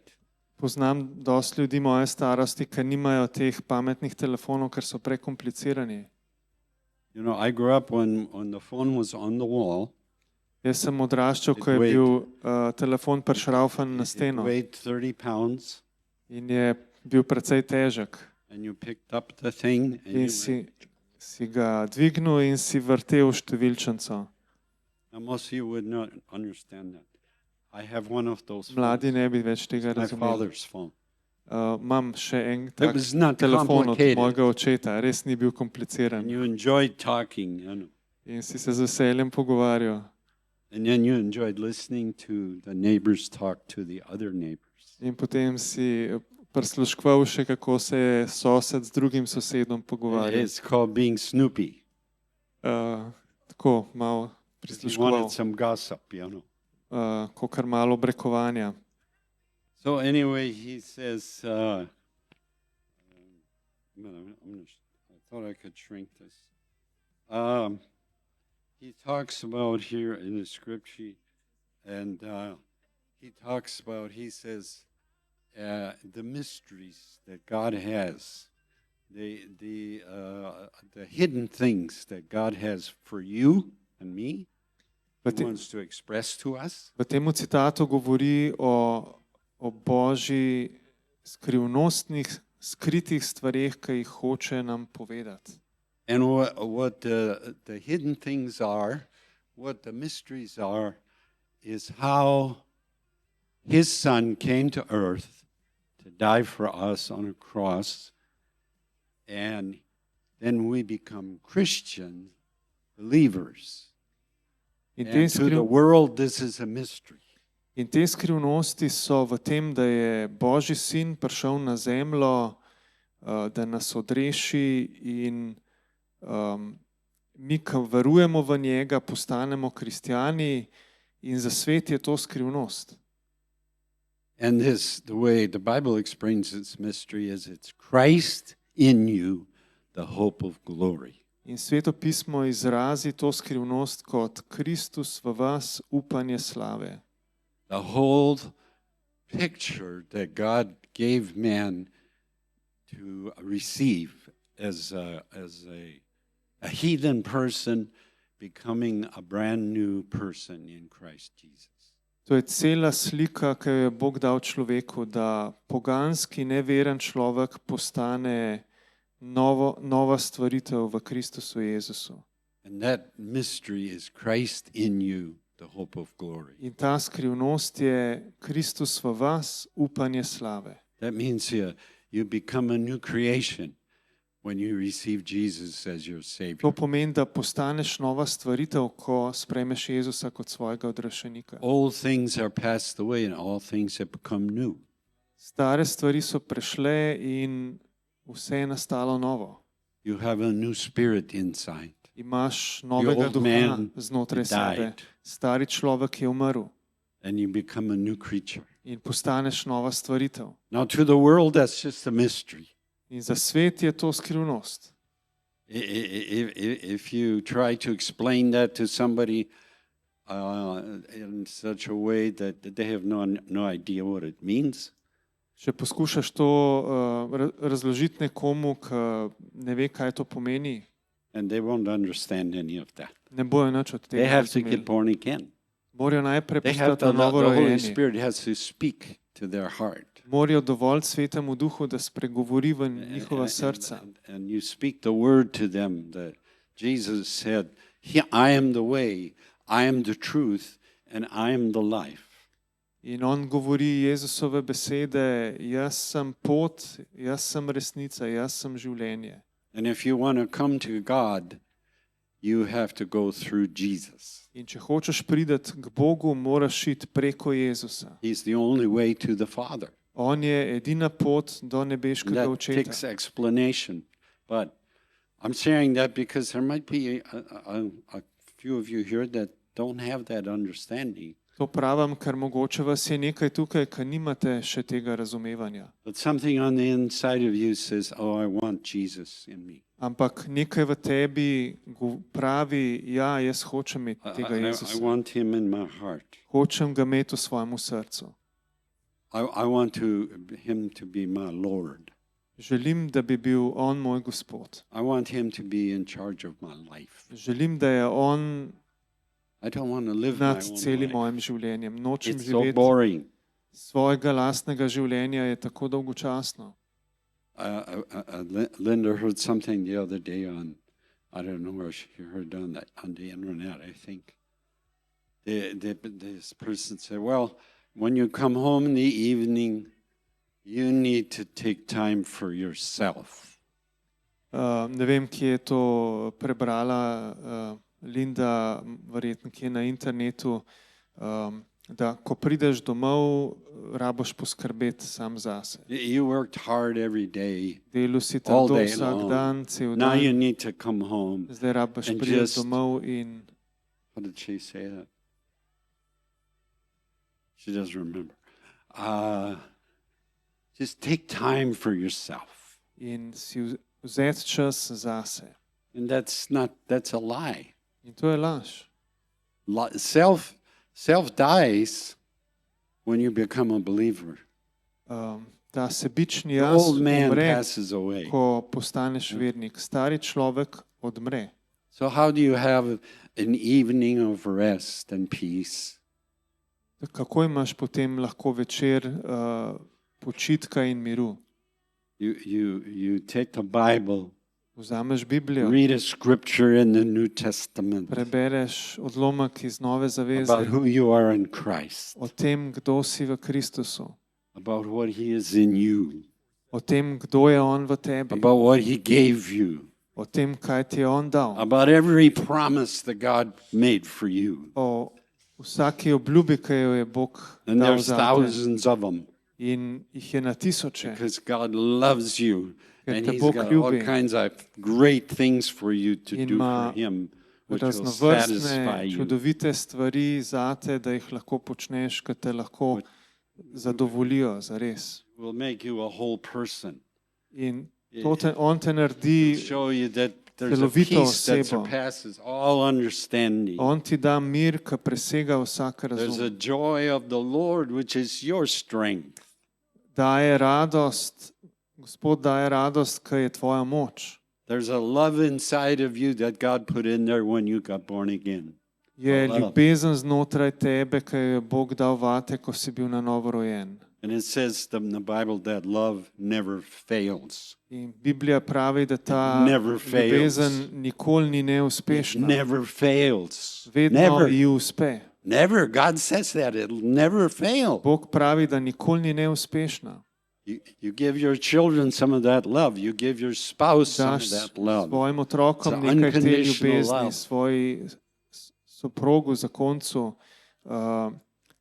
Poznam dosti ljudi moje starosti, ki nimajo teh pametnih telefonov, ker so prekomplicirani.
You know, I grew up when the phone was on the wall.
Jaz sem odraščal, ko je
It
bil telefon prišraufen na
It
steno
weighed 30 pounds,
in je bil precej težek.
and you picked up the thing, and
In si ga dvignul in si vrtel številčnico.
now most of you would not understand that. I have one of those phones.
Mladi ne bi več tega
My
razumeli.
father's phone.
Imam še en
It
tak
was not
telefon od
complicated.
mojega očeta, res ni bil kompliciran.
And you enjoyed talking,
In si se z veseljem pogovarjal.
and then you enjoyed listening to the neighbors talk to the other neighbors.
In potem si prisluškoval še, kako se je sosed z drugim sosedom pogovarjal.
It's called being Snoopy.
Tako malo
If you
prisluškoval,
wanted some gossip,
kakor malo brekovanja.
So anyway, he says, I thought I could shrink this. He talks about here in the scripture, and he says, the mysteries that God has, the hidden things that God has for you and me, He wants to express to us.
V tem citatu govori o Božji skrivnostnih, skritih stvareh, ki jih hoče nam povedati.
And what the hidden things are, what the mysteries are, is how His Son came to earth to die for us on a cross, and then we become Christian believers.
In
And to the world, this is a mystery.
In te skrivnosti so v tem, da je Božji sin prišel na zemljo, da nas odreši in mi, ki verujemo v njega, postanemo kristjani in za svet je to skrivnost.
And the way the Bible explains this mystery is it's Christ in you, the hope of glory.
In Sveto pismo izrazi to skrivnost kot Kristus v vas, upanje slave.
The whole picture that God gave man to receive as a heathen person becoming a brand new person in Christ Jesus.
To je cela slika, ki jo je Bog dal človeku, da poganski, neveren človek postane nova stvaritev v Kristusu Jezusu.
And that mystery is Christ in you, the hope of glory.
In ta skrivnost je Kristus v vas, upanje slave.
That means you become a new creation when you receive Jesus as your Savior.
To pomeni, da postaneš nova stvaritev, ko sprejmeš Jezusa kot svojega odrešenika.
Old things are passed away and all things have become new.
Stare stvari so prešle in vse je nastalo novo.
You have a new spirit inside.
Imaš novega
old
duha
man
znotraj sebe.
died.
Stari človek je umrl
And you become a new creature.
in postaneš nova stvaritev.
Now, to the world, that's just a mystery.
In za svet je to skrivnost.
If you try to explain that to somebody in such a way that they have no idea what it means,
Če poskušaš to razložiti nekomu, ki ne ve, kaj to pomeni,
and they won't understand any of that.
ne bojo nič od
They
tega
have to
razumeli.
get born again.
Morajo najprej
They have
postati
the
novo
Holy
rojeni.
Spirit has to speak to their heart.
Morajo dovolj Svetemu Duhu, da spregovori v njihova srca.
And you speak the word to them that Jesus said, I am the way, I am the truth, and I am the life.
In on govori Jezusove besede, jaz sem pot, jaz sem resnica, jaz sem življenje.
And if you want to come to God, you have to go through Jesus.
In če hočeš priti k Bogu, moraš iti preko Jezusa.
He's the only way to the Father.
On je edina pot do
And
nebeškega
that
očeta.
takes explanation. But I'm sharing that because there might be a few of you here that don't have that understanding.
To pravim, ker mogoče vas je nekaj tukaj, ki nimate še tega razumevanja.
But something on the inside of you says, oh, I want Jesus in me.
Ampak nekaj v tebi pravi, ja, jaz hočem imeti tega
I
Jezusa.
want him in my heart.
Hočem ga imeti v svojem srcu.
I want him to be my Lord.
Želim, da bi bil on moj Gospod.
I want him to be in charge of my life.
Želim, da je on
I don't want to live my
nad
own
celim
life.
mojim življenjem. Nočem
It's so
živeti
boring.
svojega lastnega življenja, je tako dolgočasno.
Linda heard something the other day on, I don't know where she heard on the internet, I think. This person said, well, when you come home in the evening, you need to take time for yourself.
Ne vem, kje je to prebrala Linda, verjetno kje na internetu, da ko prideš domov, raboš poskrbeti sam zase.
You worked hard every day.
Delu si
All
trdo
day
vsak
long.
dan, cel
Now you
dan,
need to come home.
zdaj rabiš
and
priti
just-
domov in
What did she say that? She doesn't remember. Just take time for yourself.
si vzeti čas zase.
And that's a lie.
In to je laž.
Self dies when you become a believer.
Ta sebični
The
jaz
old man
umre,
passes away.
ko postaneš vernik. Stari človek odmre.
So how do you have an evening of rest and peace?
Kako imaš potem lahko večer počitka in miru?
You take the Bible,
Vzameš Biblijo,
read a scripture in the New Testament
prebereš odlomek iz Nove zaveze
about who you are in Christ,
o tem, kdo si v Kristusu,
about what He is in you,
o tem, kdo je On v tebi,
about what He gave you,
o tem, kaj ti je On dal,
about every promise that God made for you.
o vsaki obljubi, ki jo je Bog
And
dal
there's
zate.
thousands of them
In jih je na tisoče,
because God loves you
Ker
and
te
He's
Bog
got all
ljubi.
kinds of great things for you to
In
do
ima
for Him, which will satisfy
raznovrstne,
you.
čudovite stvari zate, da jih lahko počneš, ki te lahko zadovoljijo, zares.
Will make you a whole person.
In On te naredi,
Show you that there's a
celovito
peace that
osebo.
surpasses all understanding.
On ti da mir, ki presega vsak
There's a
razum.
joy of the Lord, which is your strength.
Daje radost, Gospod daje radost, ki je tvoja moč.
There's a love inside of you that God put in there when you got born again.
Je
Hvala.
ljubezen znotraj tebe, ki jo je Bog dal vate, ko si bil na novo rojen.
And it says in the Bible that love never fails.
In Biblija pravi, da ta
Never fails.
ljubezen nikoli ni
It
neuspešna.
never fails.
Vedno
Never.
ji uspe.
Never. God says that. It'll never fail.
Bog pravi, da nikoli ni neuspešna.
You give your children some of that love. You give your spouse some of
Daš
that love.
svojim otrokom
It's
nekaj te
unconditional
ljubezni,
love.
svoji soprogu, zakoncu.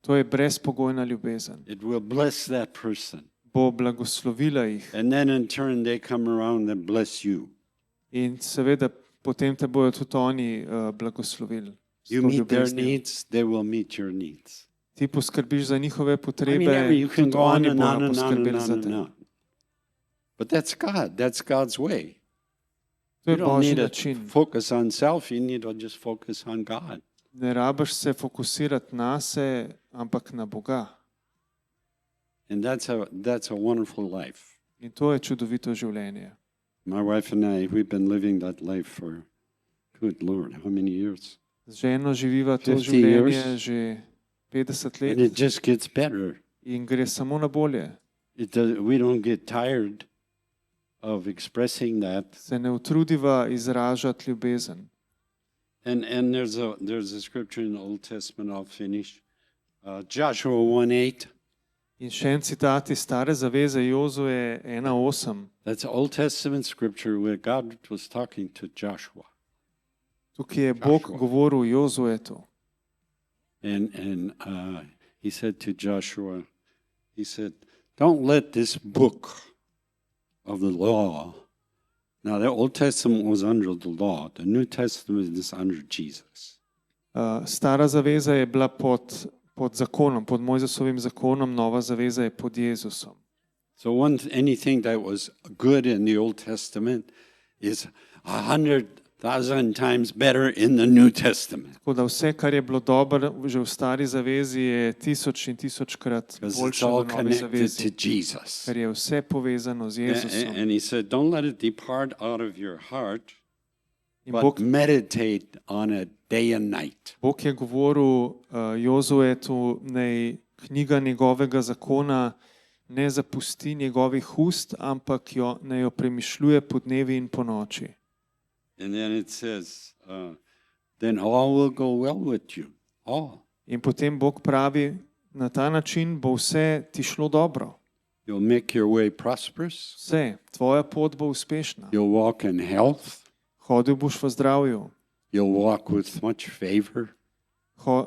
To je brezpogojna ljubezen.
It will bless that person.
Bo blagoslovila jih.
And then in turn, they come around and bless you.
In seveda potem te bojo tudi oni blagoslovili. s
You
to
meet their
ljubeznijo.
needs, they will meet your needs.
Ti poskrbiš za njihove
I
potrebe,
mean, you can
tudi
go on
oni
and on
bojo
and on
poskrbeli
and
za
on and
te.
on. But that's God. That's God's way.
To
You
je
don't
Božji
need to
način.
focus on self. You need to just focus on God.
Ne rabiš se fokusirati na se, ampak na Boga.
And that's a wonderful life.
In to je čudovito življenje.
My wife and I, we've been living that life for, good Lord, how many years?
Z ženo živiva to
50
življenje
years.
že 50
And
let
it just gets better.
in gre samo na bolje.
We don't get tired of expressing that.
Se ne utrudiva izražati ljubezen.
And there's a scripture in the Old Testament, I'll finish. Joshua 1:8.
In še en citat iz Stare zaveze, Jozue 1:8.
That's Old Testament scripture where God was talking to Joshua.
Tukaj je Bog
Joshua.
govoril Jozuetu.
And he said to Joshua, he said, don't let this book of the law. Now, the Old Testament was under the law. The New Testament is under Jesus.
Stara zaveza je bila pod zakonom, pod Mojzesovim zakonom, nova zaveza je pod Jezusom.
So anything that was good in the Old Testament is 100,000 times better in the New Testament.
Tako da vse, kar je bilo dobro že v stari zavezi, je tisoč in tisočkrat
Because it's
boljše
all
v novi
connected
zavezi,
to Jesus.
ker je vse povezano z Jezusom.
And he said, don't let it depart out of your heart,
In
but meditate on it day and night.
Bog je govoril Jozuetu, naj knjiga njegovega zakona ne zapusti njegovih ust, ampak naj jo premišljuje po dnevi in po noči.
And then it says, then all will go well with you. All.
In potem Bog pravi, na ta način bo vse ti šlo dobro.
You'll make your way prosperous.
Vse, tvoja pot bo uspešna.
You'll walk in health.
Hodil boš v zdravju,
You'll walk with much favor.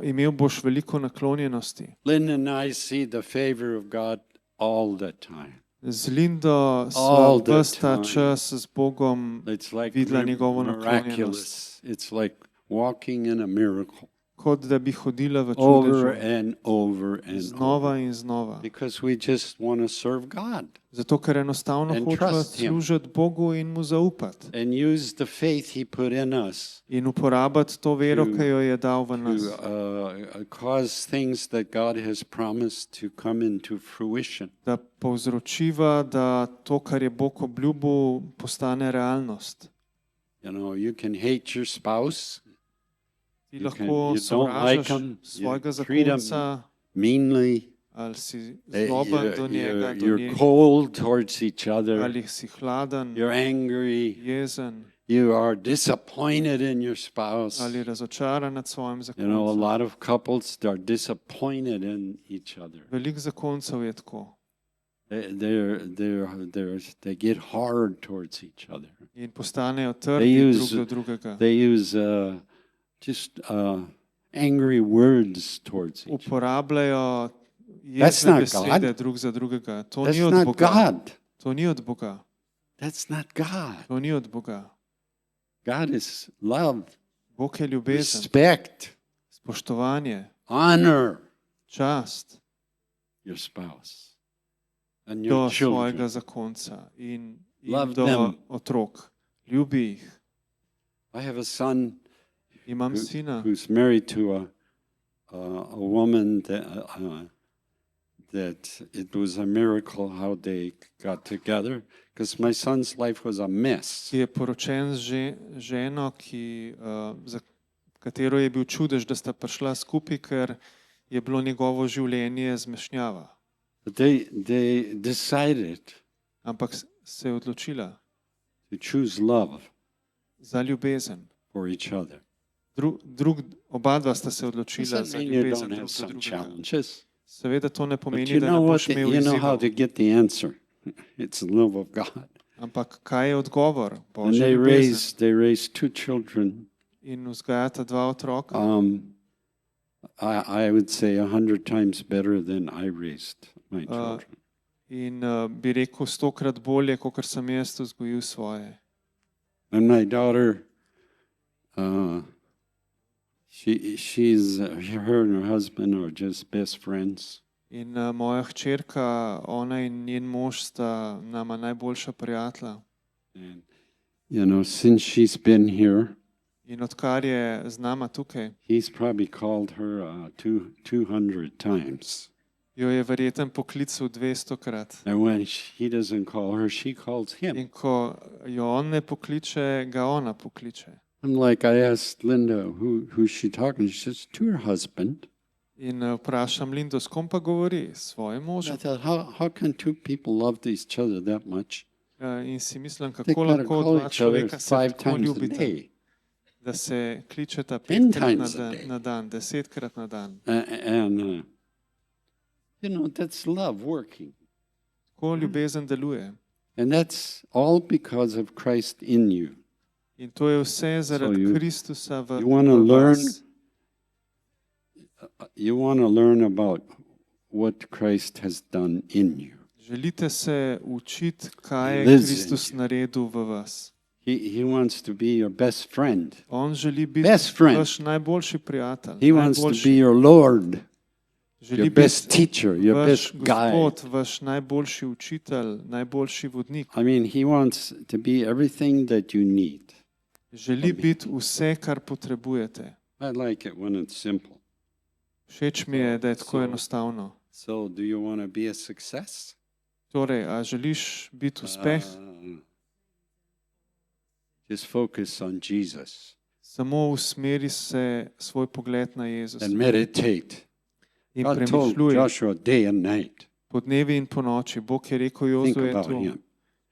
imel boš veliko naklonjenosti.
Lynn and I see the favor of God all the time.
Z Lindo sva
All the
ves ta
time.
čas z Bogom
It's like
videla njegovo naklonjenost.
miraculous. It's like walking in a miracle.
kot da bi hodila v
over
čudežu.
and over and
Znova
over.
in znova.
Because we just want to serve God
Zato, ker enostavno
And
hočeva
trust him.
služiti Bogu in mu zaupati.
and use the faith He put in us
In uporabiti to vero,
To-
ki jo je dal v nas.
to cause things that God has promised to come into fruition.
Da povzročiva, da to, kar je Bog obljubil, postane realnost.
You know, you can hate your spouse
Ti
You can-
lahko
you don't like
sovražaš
'em, you
svojega
treat 'em
zakonca
meanly.
ali si
that
zloben do njega, do
You're
nje,
cold towards each other.
ali si hladen,
You're angry.
jezen
You are disappointed in your spouse.
ali razočaran nad svojim
You know, a
zakoncem.
lot of couples are disappointed in each other.
Veliko zakoncev je tako.
They get hard towards each other.
In postanejo
They
trdi drug
use-
do drugega.
They use just angry words towards each other.
Uporabljajo
That's
jezne
not
besede
God.
drug za drugega. To
That's
ni od
not
Boga.
God.
To ni od Boga.
That's not God.
To ni od Boga.
God is love,
Bog je ljubezen,
respect,
spoštovanje,
honor
čast
your spouse and
do
your
svojega
children.
zakonca in
Love
do
them.
otrok. Ljubi jih.
I have a son
Imam sina,
who's married to a woman that it was a miracle how they got together because my son's life was a mess.
ki je poročen z ženo, za katero je bil čudež, da sta prišla skupaj, ker je bilo njegovo življenje zmešnjava.
But they decided
Ampak se je odločila
to choose love
za ljubezen.
for each other.
Oba dva sta se odločila
Doesn't
za
mean you
ljubezen
don't
drug
have
do
some
drugega.
challenges.
Seveda to ne
But
pomeni,
you
da ne
know what?
boš imel
You know how
izzivov.
to get the answer. It's the love of God.
Ampak kaj je odgovor?
And
Božja ljubezen.
they raised two children.
In vzgajata dva otroka.
I would say 100 times better than I raised my children.
In bi rekel 100-krat bolje, kot sem jaz vzgojil svoje.
And my daughter, she's her and her husband are just best friends.
In moja hčerka, ona in njen mož sta nama najboljša prijatelja.
And you know, since she's been here,
In odkar je z nama tukaj,
he's probably called her 200 times.
jo je verjeten poklical 200-krat.
And when he doesn't call her, she calls him.
In ko jo on ne pokliče, ga ona pokliče.
I'm like, I asked Linda, who's she talking? She says, to her husband.
In vprašam Lindo, s kom pa govori? S svojim
I
možem.
thought, how can two people love each other that much?
In si mislim,
They
kako
gotta
lahko
call
dva
each other
človeka se
5
tako
times a
ljubita,
day.
da se kličeta
10
5-krat
times a day.
na dan, 10-krat na dan.
And you know, that's love working.
Ko ljubezen deluje.
And that's all because of Christ in you.
In to je vse zaradi
you-
Kristusa v
you wanna
v
learn
vas.
You want to learn about what Christ has done in you.
Želite se učiti, kaj je
Lives in
Kristus
you.
naredil v vas.
He wants to be your best friend.
On želi biti
Best friend.
vaš najboljši prijatelj.
He wants to
najboljši.
be your Lord,
Želi
your best
biti
teacher, your
vaš
best guide.
gospod, vaš najboljši učitelj, najboljši vodnik.
I mean, he wants to be everything that you need.
Želi biti vse, kar potrebujete.
I like it when it's simple.
Všeč mi je, da je tako
So-
enostavno.
So, do you want to be a success?
Torej, a želiš biti uspeh?
Just focus on Jesus
Samo usmeri se svoj pogled na Jezusa
and meditate.
in
God told
premišljuj
Joshua day and night.
po dnevi in po noči. Bog je rekel
Think
Jozuetu,
about him.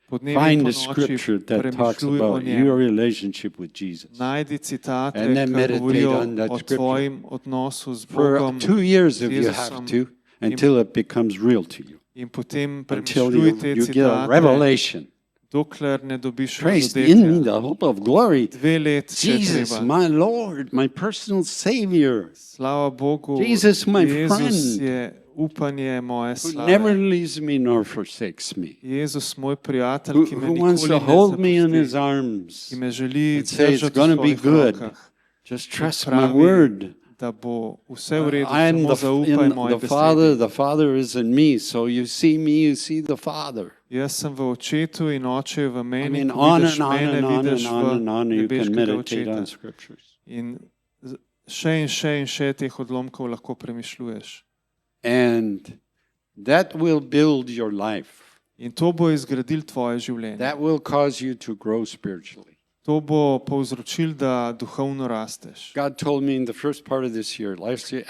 po dnevi in
Find
po
a scripture
noči
that talks
premišljuj o
about
njem.
your relationship with Jesus.
Najdi citate,
And then
ki
meditate
govorijo
on that
o
scripture.
tvojem odnosu z
For
Bogom
2 years if you
Jezusom
have to, until it becomes real to you.
in potem
Until
premišljuj te
you get a
citate,
revelation.
dokler ne dobiš
Christ in me,
razodetja.
the hope of glory.
2 let še je
Jesus,
treba.
my Lord, my personal Savior,
Slava Bogu,
Jesus, my
Jezus
friend,
je upanje moje
who never
slave.
leaves me nor forsakes me,
Jezus, moj prijatelj,
who,
ki me
who wants
nikoli
to
ne
hold me in His
zapusti,
arms.
ki me želi
and say it's
držati v
gonna be
svojih
good.
rokah.
Just trust my
pravi,
word.
da bo vse v redu,
I'm
samo zaupaj moje
the Father,
besede.
the Father is in me. So you see me, you see the Father.
Jaz sem v Očetu in Oče je v
I
meni,
mean,
ko
on
vidiš
and on
mene,
and on
vidiš
and on and on.
v
You can
nebeškega
meditate
Očeta.
on scriptures.
In še teh odlomkov lahko premišljuješ.
And that will build your life.
In to bo izgradil tvoje življenje.
That will cause you to grow spiritually.
To bo povzročil, da duhovno rasteš.
God told me in the first part of this year,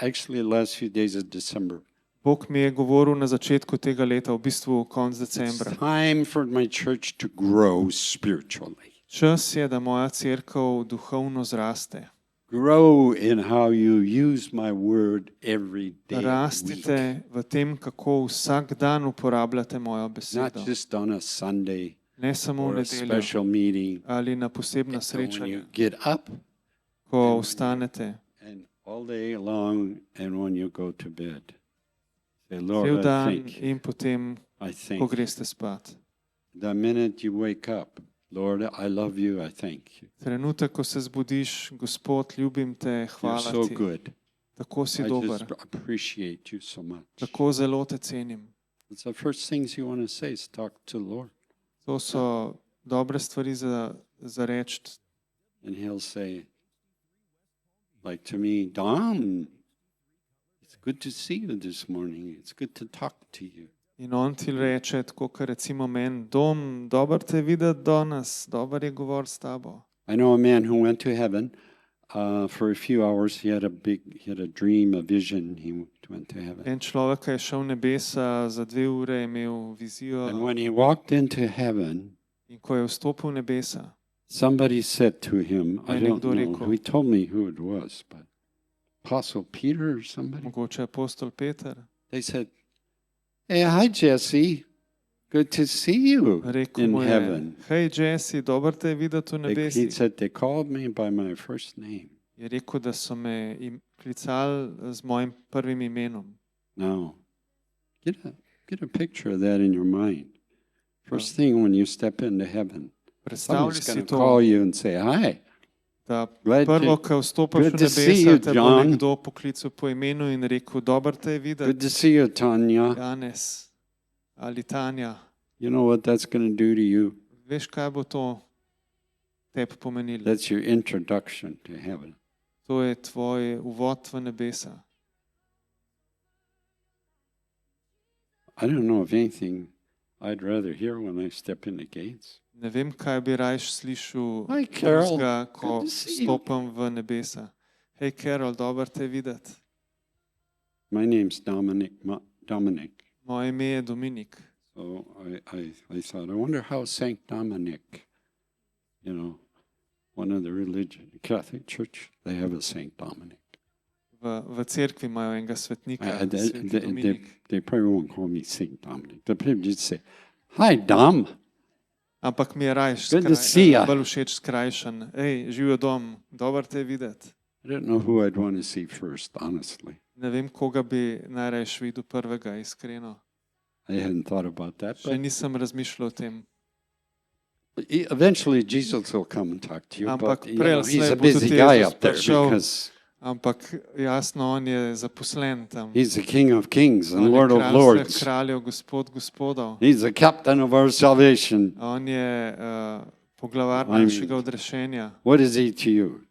actually the last few days of December,
Bog mi je govoril na začetku tega leta, v bistvu konc
it's
decembra.
time for my church to grow spiritually.
Čas je, da moja cerkev duhovno zraste.
Grow in how you use my word every day.
Rastite v tem, kako vsak dan uporabljate mojo
Not
besedo.
just on a Sunday
Ne samo
or
v
a
nedeljo
special meeting.
ali na posebna
So when you
srečanja,
get up
ko vstanete
and all day long and when you go to bed. Say,
cel
Lord, I
dan
think,
in potem,
I
ko
think.
greste spat.
The minute you wake up, Lord, I love you, I thank you.
Trenutek, ko se zbudiš, Gospod, ljubim te,
You're
hvala
so
ti.
good.
Tako si
I
dober,
just appreciate you so much.
tako zelo te cenim.
It's the first things you want to say is talk to the Lord.
To so dobre stvari za reči.
And he'll say, like to me, Dom, it's good to see you this morning. It's good to talk to you.
In on ti reče, tako kot recimo meni, Dom, dober te videti danes, dober je govor s tabo.
I know a man who went to heaven for a few hours. He had a dream, a vision. He went to heaven.
En človek je šel v nebesa, za 2 ure je imel vizijo
And when he walked into heaven,
in ko je vstopil v nebesa,
somebody said to him, I
je
don't
nekdo
know,
rekel,
he told me who it was, but Apostle Peter or somebody.
mogoče apostol Peter,
They said, hey, hi, Jesse. Good to see you
rekel
in
mu je,
heaven.
hej Jesse, dober te je videti v
He
nebesih.
said, they called me by my first name.
Je rekel, da so me klicali z mojim prvim imenom.
Now, get a picture of that in your mind. First thing when you step into heaven,
Predstavljaj
someone's
si
going to
to,
call you and say, hi.
da
Glad
prvo,
to-
ko vstopaš v
good to see you,
nebesa, te bo
John.
nekdo poklical po imenu in rekel, dober te je
Good
videti,
to see you, Tanya.
Janez ali Tanja.
You know what that's going to do to you?
Veš, kaj bo to tebi pomenilo?
That's your introduction to heaven.
To je tvoj uvod v nebesa.
I don't know of anything I'd rather hear when I step in the gates.
Ne vem, kaj bi rajš slišal,
Hi, Carol.
drugega, ko
Good to see you.
vstopam v nebesa. Hej, Carol, dober te je videti.
My name's Dominic.
Moje ime je Dominik.
So I thought, I wonder how St. Dominic, you know, one of the religion, Catholic Church, they have a St. Dominic.
V cerkvi imajo enega svetnika,
They,
sveti
they,
Dominik.
they probably won't call me St. Dominic. They'll probably just say, hi, Dom.
Ampak mi je rajš
Good to see ya.
bolj všeč skrajšan. Ej, živijo dom, dober te je videti.
I don't know who I'd want to see first, honestly.
Ne vem, koga bi najrajš videl prvega, iskreno.
I hadn't thought about that.
Še nisem razmišljal o tem.
But eventually, Jesus will come and talk to you.
Ampak
But you
prej
know,
ali
he's
slej
a
bo
busy
tudi
guy
Jezus
up there
prišel.
because
Ampak jasno, on je zaposlen tam.
he's the King of Kings and
On je
Lord of
kralj vseh
Lords.
kraljev, gospod gospodov.
He's the captain of our salvation.
On je poglavar
I mean-
našega odrešenja.
What is he to you?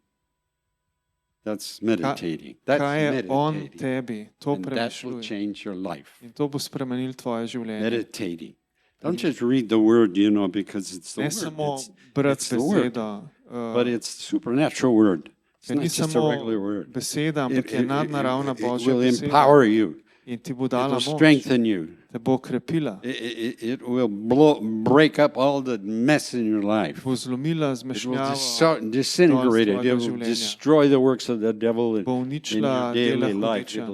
That's meditating. That's
Kaj je on
meditating.
tebi? To
And that will
premišljuj.
change your life.
In to bo spremenil tvoje življenje.
Meditating. Don't just read the word, you know, because it's the
Ne
word.
samo
It's
brati
it's the word.
besedo,
but it's supernatural word. It's
ker
not
ni
just a
samo
regular word.
beseda, ampak je nadnaravna
It
Božja
will
beseda.
empower you.
In ti bo
It
dala
will
moč,
strengthen you.
te bo krepila,
It will break up all the mess in your life.
bo zlomila
It will
zmešnjavo,
disintegrate it.
tvojega
It will
življenja.
destroy the works of the devil in
bo
your
uničila dela
daily life.
hudiča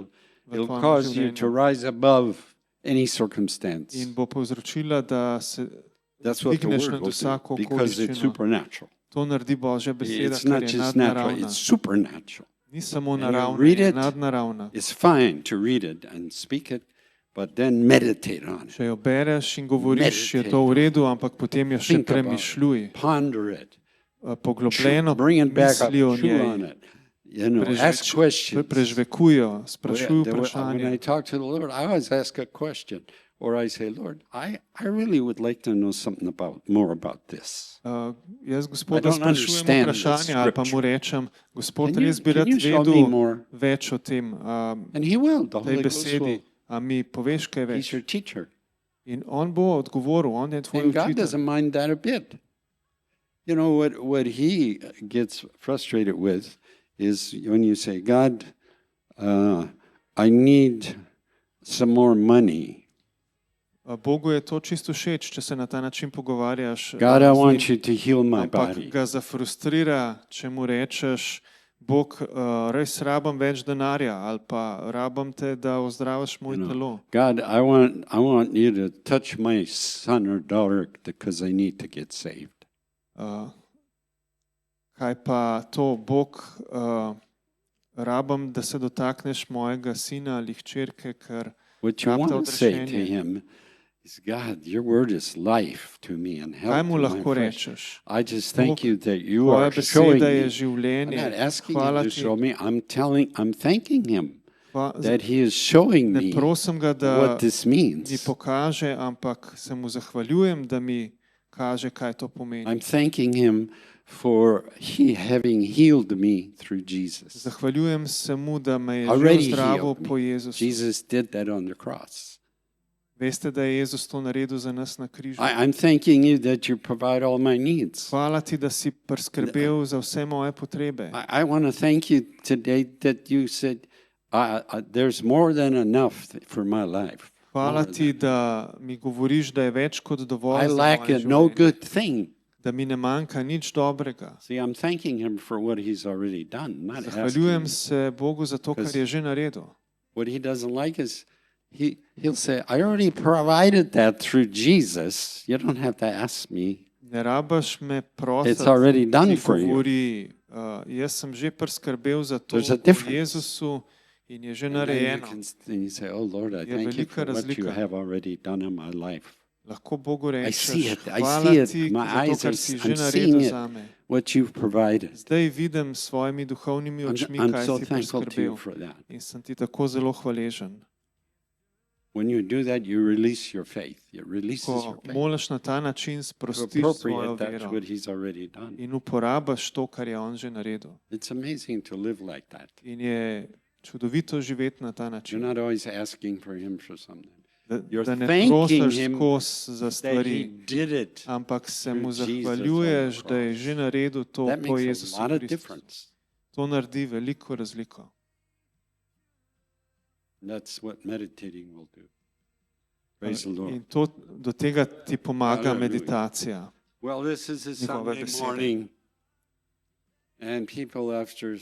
v
It'll
tvojem
cause you to
življenju.
rise above any circumstance.
In bo povzročila, da se
That's what the
dvigneš
word
nad
will
vsako
do, because it's
okoliščino.
supernatural.
To naredi Božja beseda,
It's not
ker je
just natural,
nadnaravna.
it's supernatural.
Ni samo
you
naravna,
read
je
it,
nadnaravna.
It's fine to read it and speak it, but then meditate on it.
Če jo bereš in govoriš, je
Meditate.
to v redu, ampak potem jo še
Think about it.
premišljuj.
Ponder it.
Poglobljeno
Bring it back up,
misli o
chew on
njej.
it. ask questions.
prežvekujo, sprašuju
When I
vprašanja.
talk to the Lord, I always ask a question, or I say, Lord, I really would like to know something more about this.
Jaz
I
Gospoda
don't
sprašujem
understand the
vprašanja ali pa mu
scripture.
rečem, Gospod,
Can you-
res bi
can
rad
you show me
vedel
more?
več o tem,
And He will. The
tej
Holy Ghost
besedi.
will.
A mi poveš kaj
He's
več?
your teacher.
In on bo odgovoril, on je tvoj
And God
učitelj.
doesn't mind that a bit. You know, what He gets frustrated with is when you say, God, I need some more money.
Bogu je to čisto všeč, če se na ta način pogovarjaš.
God, I
z
want
njim,
you to heal my
ampak
body.
ga zafrustrira, če mu rečeš, Bog, res rabim več denarja ali pa rabim te, da ozdraviš moj telo.
God, I want you to touch my son or daughter because I need to get saved.
Kaj pa to, Bog, rabim, da se dotakneš mojega sina ali hčerke, ker
What you
rabita
want to say to
odrešenje.
him is, God, your word is life to me and
Kaj
health
mu
to my
lahko
flesh.
rečeš?
I just thank
Bog,
you that you
Tvoja
are showing
beseda je
me. I'm
življenje.
not asking
Hvala
you to
ti.
show me. I'm thanking him
Pa-
that he is showing
Ne
me
prosim ga, da
what this
mi
means.
pokaže, ampak se mu zahvaljujem, da mi kaže, kaj to pomeni.
I'm thanking him for he having healed me through Jesus.
Zahvaljujem se mu, da me je že
Already
ozdravil
healed
po
me.
Jezusu.
Jesus did that on the cross.
Veste, da je Jezus to naredil za nas na križu.
I'm thanking you that you provide all my needs.
Hvala ti, da si priskrbel za vse moje potrebe.
I want to thank you today that you said there's more than enough for my life.
Hvala
More
ti,
than-
da mi govoriš, da je več kot dovolj
I
za
lack
moje
no
življenje.
good thing.
Da mi ne manjka nič dobrega.
See, I'm thanking him for what he's already done, not asking
Zahvaljujem
him.
se Bogu za to, kar je že naredil.
What he doesn't like is he'll say, I already provided that through Jesus. You don't have to ask me.
Ne rabaš me prositi,
It's already done
ti
for you.
govori, jaz sem že priskrbel za to
There's a
v
difference.
Jezusu in je že
And then
narejeno.
then you say, oh Lord, I
Je
thank you
velika
for what you
razlika.
have already done in my life.
Lahko Bogu
I see
rečeš,
it. I
hvala
see it.
ti
My
za to,
eyes
kar
are,
si že
I'm
naredil
seeing it,
zame.
what you've provided.
Zdaj vidim s svojimi duhovnimi očmi,
I'm
kaj
so
si
thankful to you
priskrbel.
for that.
In sem ti tako zelo hvaležen.
When you do that, you release your faith. It releases
Ko
your faith.
moliš na ta način,
To
sprostiš svojo
appropriate that's
vero
what he's already done.
in uporabaš to, kar je on že naredil.
It's amazing to live like that.
In je čudovito živeti na ta
You're
način.
not always asking for him for something. You're
Da ne
thanking
prosiš
him
skozi za
That he
stvari,
did it.
ampak se
through
mu
Jesus on the
zahvaljuješ, da je
cross.
že naredil to
That
po
makes a
Jezusu
lot of
Kristusu.
difference.
To naredi veliko razliko.
That's what meditating will do. Praise the Lord.
In to, do tega ti pomaga
Hallelujah.
meditacija.
Well, this is a
Njihove
Sunday
besede.
morning, and people after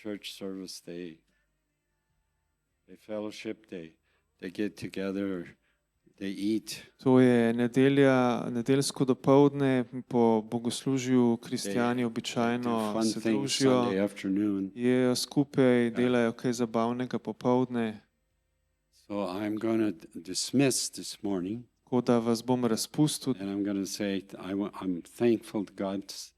church service, they fellowship, they get together, they eat,
To je nedeljsko dopoldne, po bogoslužju kristijani
do
običajno
fun
se
things
družijo,
Sunday afternoon.
jejo skupaj, delajo kaj zabavnega popoldne.
So I'm going to dismiss this morning,
Tako da vas bom razpustil.
and I'm going to say I'm thankful that God's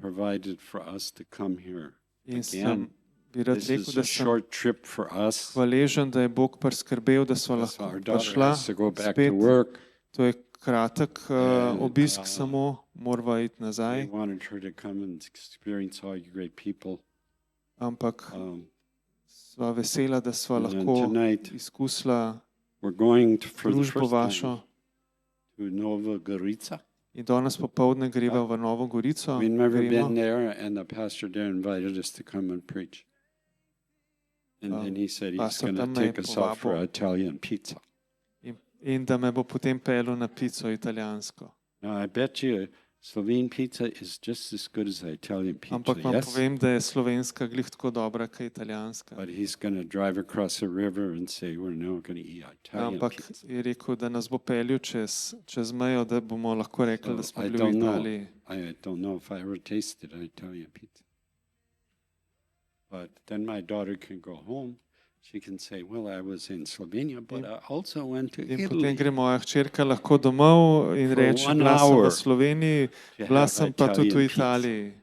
provided for us to come here.
In
Again,
bi rad
This
rekel,
is
da
a
sem
short trip for us.
hvaležen, da je Bog priskrbel, da smo
Because
lahko
our daughter
prišla
has to go back to
spet.
work.
To je kratek
And,
obisk samo, morava iti
I
nazaj,
wanted her to come and experience all you great people.
ampak sva vesela, da sva
And then
lahko
tonight
izkusila
we're going for the
družbo
first
vašo.
time to Nova Gorica.
In danes popovdne greva v Novo Gorico.
We've never
gremo.
been there, and the pastor there invited us to come and preach. And then he said he's
pastor
going to
tam me je
take us out for
povabil.
Italian pizza.
In da me bo potem pelil na pico italijansko.
Now, I bet you Slovene pizza is just as good as the Italian pizza,
Ampak vam
yes?
povem, da je slovenska glih tako dobra, kot italijanska.
But he's going to drive across the river and say, we're now going to eat Italian
Ampak
pizza.
je rekel, da nas bo pelil čez mejo, da bomo lahko rekli, da smo
I
bili v
don't know.
Italiji.
I don't know if I ever tasted an Italian pizza. But then my daughter can go home. She can say, well, I was in Slovenia, but I also went to
In potem
Italy.
gre moja hčerka lahko domov in
For
reče,
1
bila sem v
hour
Sloveniji,
to
bila
have
sem pa tudi v
Italian pizza.
Italiji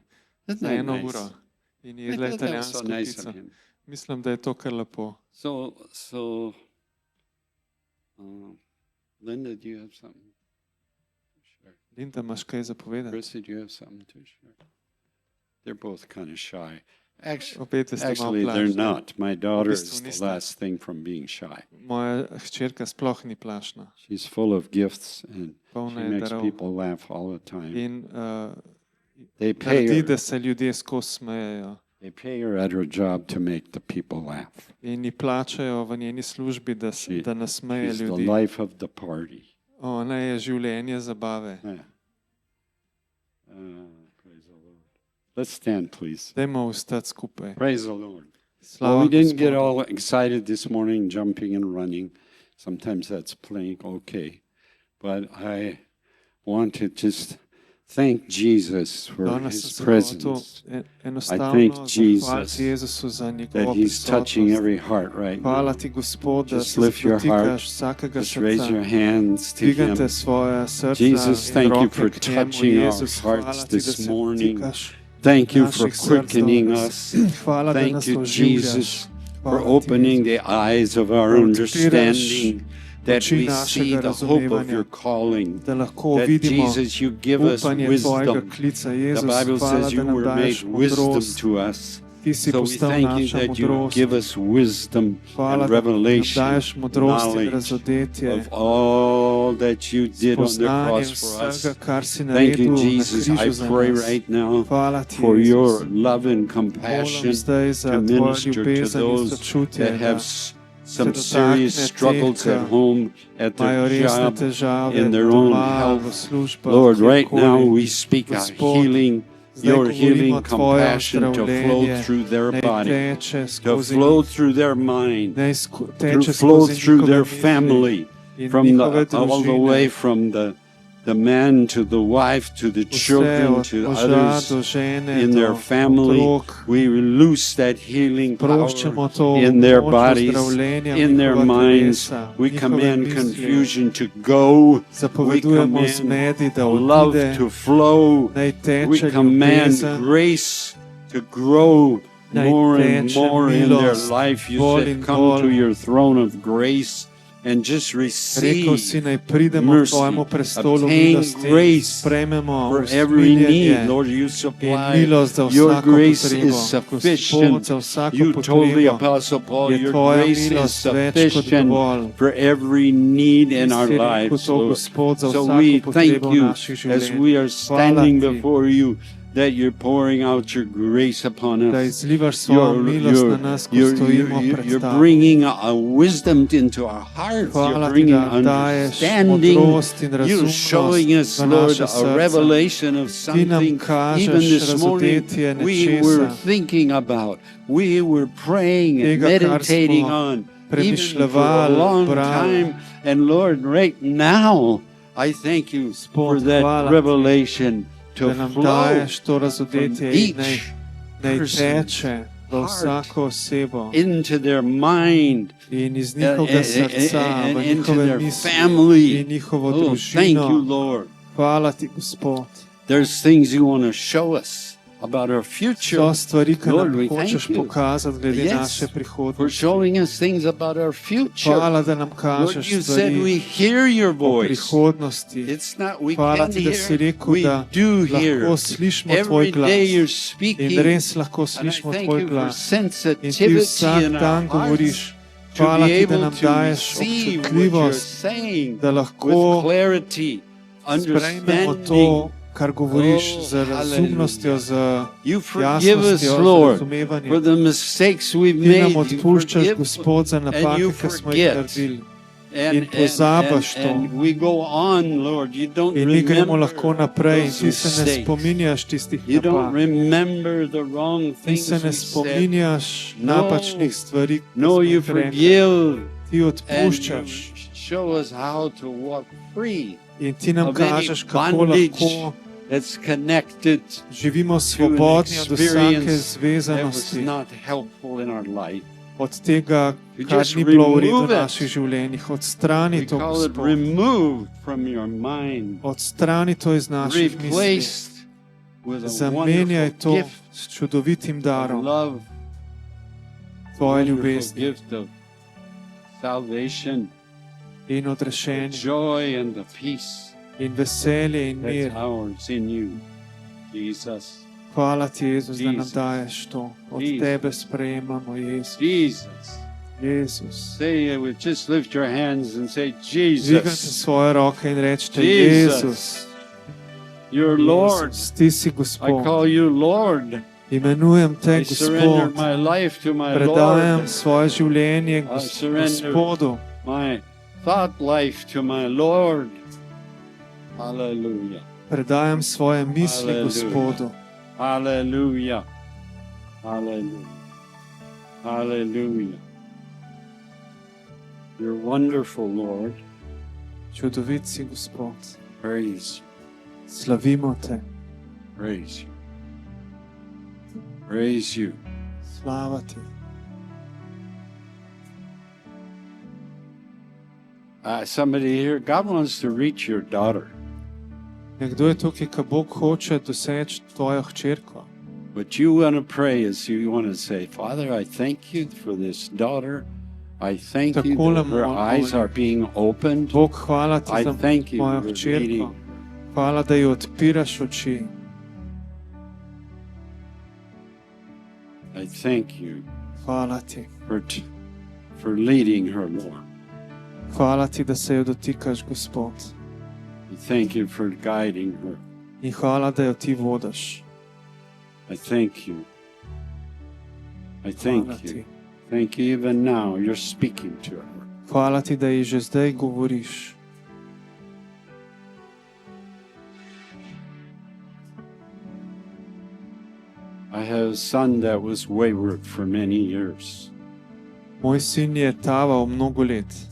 Isn't
za
that
eno
nice?
uro. In
I
je
thought that was so
italijansko
nice
pico.
of him.
Mislim, da je to kar lepo.
So, Linda, do you have something? Sure.
Linda, imaš kaj zapovedati?
Chrissy, do you have something to share? They're both kind of shy. Actually,
Opet ste malo
actually they're
plašni.
not. My daughter
bistvu
is the
niste.
last thing from being shy.
Moja hčerka sploh ni plašna.
She's full of gifts and she
Polna je
makes
darov.
people laugh all the time.
In
They pay
naredi,
her.
da se ljudje skozi smejejo.
They pay her at her job to make the people laugh.
In ji plačajo v njeni službi, da nasmeje
She's the
ljudi.
life of the party.
Ona je življenje zabave.
Yeah. Praise the Lord. Let's stand, please.
Dajmo vstati skupaj.
Praise the Lord. Well,
Slava
we didn't get
Gospodu.
all excited this morning, jumping and running. Sometimes that's playing okay. But I want to just thank Jesus for
Danes
his
sem se hotel
presence,
enostavno
thank
zahvaliti
Jesus
Jezusu za njegovo
that he's touching
prisotnost.
every heart right now.
Hvala ti, Gospod, da
Just
se
lift your heart.
dotikaš vsakega
Just raise your
srca.
hands to him.
Dvigate svoje srca
Jesus,
in
thank you
roke
for
k njemu.
touching our
Jezus, hvala
hearts
ti, da
this
se
morning.
dotikaš
Thank you for
naših src do
quickening
nas.
us.
Hvala, da
Thank
nas
you,
oživljaš.
Jesus,
Hvala
for
ti,
opening
Jezus.
the eyes of our
Da
understanding, that
oči
we
našega
see the hope of
razumevanja,
your calling.
Da lahko
That
vidimo
Jesus, you give us
upanje tvojega
wisdom.
klica.
The
Jezus,
Bible
hvala,
says
da
you
nam
were
daješ
made wisdom
modrost.
to us.
Ti si
So we
postal
thank you
naša
that you
modrost.
give us wisdom
Hvala,
and
da nam
revelation,
daješ modrost in
knowledge
razodetje.
of all that you did on the
Spoznanje
cross for us.
vsega, kar si
Thank
naredil
you,
na
Jesus. I
križu za
pray
nas.
right now
Hvala ti,
for your
Jezus.
love and
Molim
compassion
zdaj za
to
tvojo
minister to
ljubezen in
those
sočutje,
that
da
have some
se
serious
dotakne
struggles
teh,
at home, at
imajo
their
resne
job,
težave
in their own
doma, v
health.
službah,
Lord, right
kjerkoli.
now we speak a
Gospod,
healing,
zdaj
your
govorimo
healing
tvoje
compassion to flow
ozdravljenje,
through their
naj
body,
teče
to
skozi
flow through their mind,
naj teče
to flow
skozi
through their
njihove misli
family,
in
from
njihove
all the way
družine.
from the man to the wife to the
Vse
children
od
to
moža
others
do žene,
in
do
their family.
otrok.
We loose that healing power
Proščamo to
in their
moč
bodies,
ozdravljenja
in their
njihova
minds.
telesa,
We
njihove
command
misli.
confusion to go. We
Zapovedujemo
command
zmedi, da
love
odide,
to flow.
naj
We
teče
command
ljubezen,
grace to grow
naj
more and
teče
more in their
milost,
life. You
bolj
said,
in
come
bolj.
to your throne of grace and just
Rekel
receive
si, naj pridemo k
mercy,
tvojemu prestolu
obtain
milosti,
grace
sprejmemo
for every
usmiljenje
need. Lord, you
in
supply
milost za
your
vsako
grace
potrebo.
is
Gospod,
sufficient.
za vsako
You told the
potrebo
Apostle Paul,
je
your
tvoja
grace is
milost več kot
sufficient
dovolj.
for every need in
Ti
our
si rekel
lives,
to,
Lord.
Gospod, za
So
vsako
we thank
potrebo v
you
naših
as
življenjih.
we are standing
Hvala ti,
before you that you're pouring out your grace upon
da
us.
izlivaš svojo milost na nas, ko stojimo pred
You're
tabo.
bringing a wisdom into our hearts. You're
Hvala ti,
bringing
da daješ
understanding.
modrost in
You're showing us,
razumnost v
Lord,
naše
a
srca.
revelation of
Ti nam
something.
kažeš
Even this morning,
razodetje
we were
nečesa,
thinking about, we were praying and
Tega, kar
meditating
smo
on, even for a
premišljevali,
long
brali.
time. And Lord, right now, I thank you for
Gospod,
that
hvala ti,
revelation to
da nam
flow
daješ to razodetje
from
in naj
each
teče
person's
v vsako osebo
into their mind
in iz njihovega srca,
and
v
into
njihove
their
misli
family.
in njihovo
Oh, thank you,
družino.
Lord.
Hvala ti, Gospod.
There's things you want to show us about our future.
So stvari, ki
Lord,
nam
we
hočeš
thank you.
pokazati glede
Yes,
naše
for
prihodnosti.
showing us things about our future.
Hvala, da nam
Lord,
kažeš
you said we
stvari
hear your
o
voice.
prihodnosti.
It's not we
Hvala
can
ti, da si
hear,
rekel,
we
da
do hear.
lahko slišimo tvoj
Every
glas.
day you're
In
speaking,
res lahko
and I
slišimo
thank
tvoj
you for
glas. In ti
sensitivity
vsak
in our
dan
hearts
govoriš.
to
Hvala
be
ti, da
able
nam
to
daješ
receive what you're
občutljivost,
saying
da
with
lahko
clarity,
sprejmemo to,
understanding.
kar govoriš
Oh,
z razumnostjo, z
You forgive us,
jasnostjo, z
Lord,
razumevanjem.
for the mistakes we've
Ti nam
made. You
odpuščaš,
forgive
Gospod, za napake,
you
ki smo jih
forget.
naredili.
and,
in pozabiš to.
and we go on, Lord. You don't
In mi gremo
remember
lahko naprej in
those
ti se ne
mistakes.
spominjaš tistih
You don't
napak.
remember the wrong
Ti
things
se ne
we said.
spominjaš
No.
napačnih stvari, ki
No,
smo
you
jih rekli.
forgive
Ti
and you
odpuščaš
show us how to walk free.
in ti nam
of any
kažeš, kako
bondage
lahko
that's connected
živimo
to an
svobodni od vsake
experience that was
zvezanosti,
not helpful in our life.
od tega,
You
kar
just
ni bilo v redu
remove
v
it.
naših življenjih. Odstrani
We
to,
call it
Gospod.
removed from your mind,
Odstrani to iz naših misli.
replaced with a
Zamenjaj
wonderful
to
gift
s čudovitim
of
darom
love,
tvoje
wonderful
ljubezni
gift of salvation,
in
the
odrešenja
joy and the peace
in veselje in
that's
mir.
ours in you, Jesus.
Hvala ti, Jezus, da nam
Jesus.
daješ to. Od
Jesus.
tebe sprejemamo, Jezus.
Jesus.
Jezus.
Say it with, just lift your hands and say,
Dvignite
Jesus,
svoje roke in rečite,
Jesus.
Jezus.
your Lord.
Jezus, ti si
I
Gospod.
call you Lord.
Imenujem te,
I surrender
Gospod.
my life to my
Predajam
Lord,
svoje življenje
I surrender.
Gospodu.
my thought life to my Lord. Hallelujah.
Predajam svoje misli
Hallelujah.
Gospodu.
Hallelujah. Hallelujah. Hallelujah. You're wonderful, Lord.
Čudovit si, Gospod.
Praise you.
Slavimo te.
Praise you. Praise you.
Slava ti.
Somebody here, God wants to reach your daughter,
Nekdo je tukaj, ki Bog hoče doseči tvojo hčerko.
but you want to pray as you want to say, Father, I thank you for this daughter. I thank you that her eyes are being opened.
Bog, hvala ti
I
za
thank you
mojo
for
hčerko.
leading.
Hvala, da ji odpiraš oči.
I thank you
Hvala ti.
for leading her, Lord.
Hvala ti, da se jo dotikaš, Gospod.
I thank you for guiding her.
In hvala, da jo ti vodiš.
I thank you. I
Hvala
thank
ti.
you. Thank you even now. You're speaking to her.
Hvala ti, da ji že zdaj govoriš.
I have a son that was wayward for many years.
Moj sin je taval mnogo let.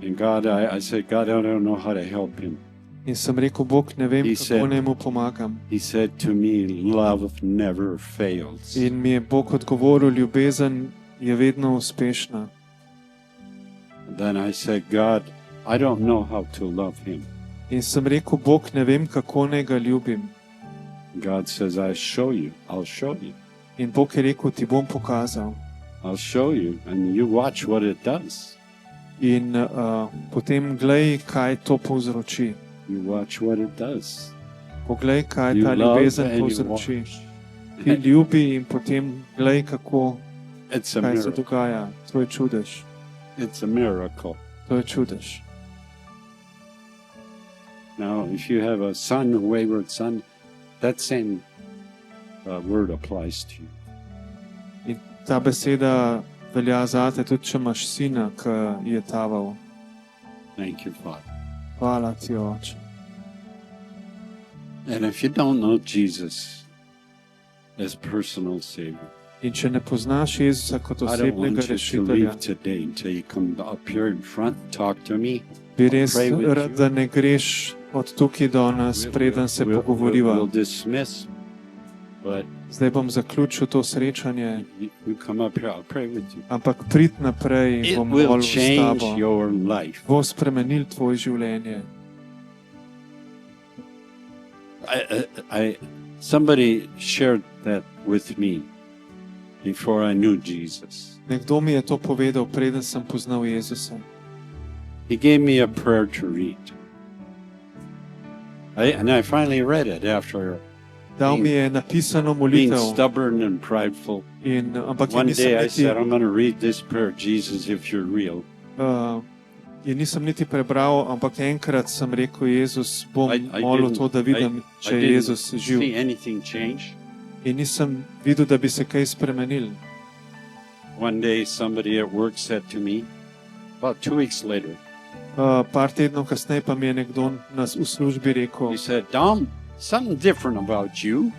And God, I said, God, I don't know how to help him.
In sem rekel, Bog, ne vem,
He
kako
said-
naj mu pomagam.
He said to me, love never fails.
In mi je Bog odgovoril, ljubezen je vedno uspešna.
And then I said, God, I don't know how to love him.
In sem rekel, Bog, ne vem, kako naj ga ljubim.
God says, I'll show you. I'll show you.
In Bog je rekel, ti bom pokazal.
I'll show you. And you watch what it does.
In potem glej, kaj to povzroči.
You watch what it does.
Poglej, kaj
You
ta
love
ljubezen
and you
povzroči.
watch.
Ti ljubi in potem glej, kako,
It's a
kaj se
miracle.
dogaja. To je čudež.
It's a miracle.
To je čudež.
Now, if you have a son, a wayward son, that same word applies to you.
In ta beseda velja zate, tudi če imaš sina, ki je taval.
Thank you, Father.
Hvala ti, Oče.
And if you don't know Jesus as personal Savior,
In če ne poznaš Jezusa kot
I don't
osebnega
want you to
rešitelja,
leave today until you come up here in front, talk to me.
bi res
pray with
rad,
you.
da ne greš od tukaj do nas, preden se pogovoriva.
We'll dismiss, but
Zdaj bom zaključil to srečanje,
you come up here, I'll pray with you.
ampak prid naprej in
It
bom
will
molil s
change
tabo.
your life.
Bo spremenil tvoje življenje.
Somebody shared that with me before I knew Jesus.
Nekdo mi je to povedal, preden sem poznal Jezusa.
He gave me a prayer to read. And I finally read it after
Dal mi je napisano
being
molitev,
stubborn and prideful.
ampak je
One
nisem
day I
niti,
said, I'm going to read this prayer, Jesus, if you're real.
je nisem niti prebral, ampak enkrat sem rekel, Jezus, bom
I
molil
didn't-
to, da vidim,
I
če je
didn't
Jezus živ.
see anything change.
In nisem videl, da bi se kaj spremenil.
One day somebody at work said to me, about 2 weeks later,
Par tednov kasneje pa mi je nekdo v službi rekel,
he said, Dom, something different about you.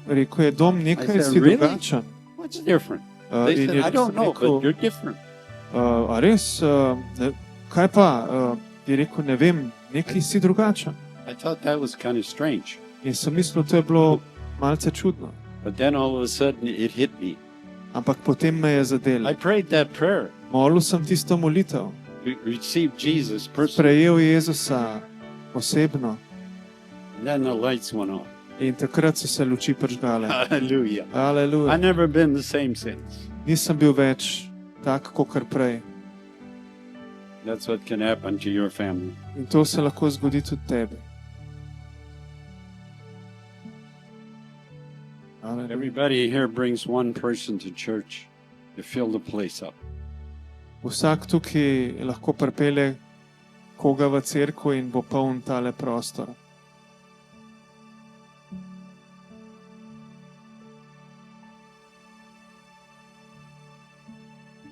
rekel je, Dom, nekaj
I said,
si
"Really?"
drugačen.
What's different? They
In
said,
je
I don't know,
rekel,
but you're different.
a res, kaj pa, je rekel, ne vem, nekaj si drugačen.
I thought that was kind of strange.
In sem mislil, to je bilo malce čudno.
But then all of a sudden it hit me.
Ampak potem me je zadel.
I prayed that prayer,
Molil sem tisto molitev.
received Jesus personally,
Sprejel Jezusa osebno.
and then the lights went off.
In takrat so se luči prižgale.
Hallelujah.
Aleluja.
I've never been the same since.
Nisem bil več tak, kot prej.
That's what can happen to your family.
In to se lahko zgodi tudi tebi. Aleluja.
Everybody here brings one person to church to fill the place up.
Vsak tukaj lahko pripelje koga v cerkev in bo poln tale prostor.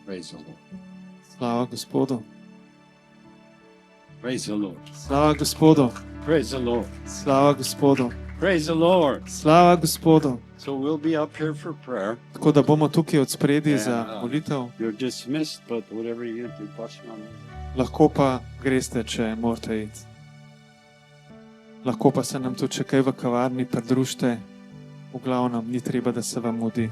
Praise the Lord.
Slava Gospodu.
Praise the Lord.
Slava Gospodu.
Praise the Lord.
Slava Gospodu.
Praise the Lord.
Slava Gospodu.
So we'll be up here for prayer.
Tako da bomo tukaj od spredi
Yeah.
za molitev.
You're dismissed, but whatever you get to pass on.
Lahko pa greste, če morate iti. Lahko pa se nam tudi, če kaj v kavarni pridružite. V glavnem, ni treba, da se vam mudi.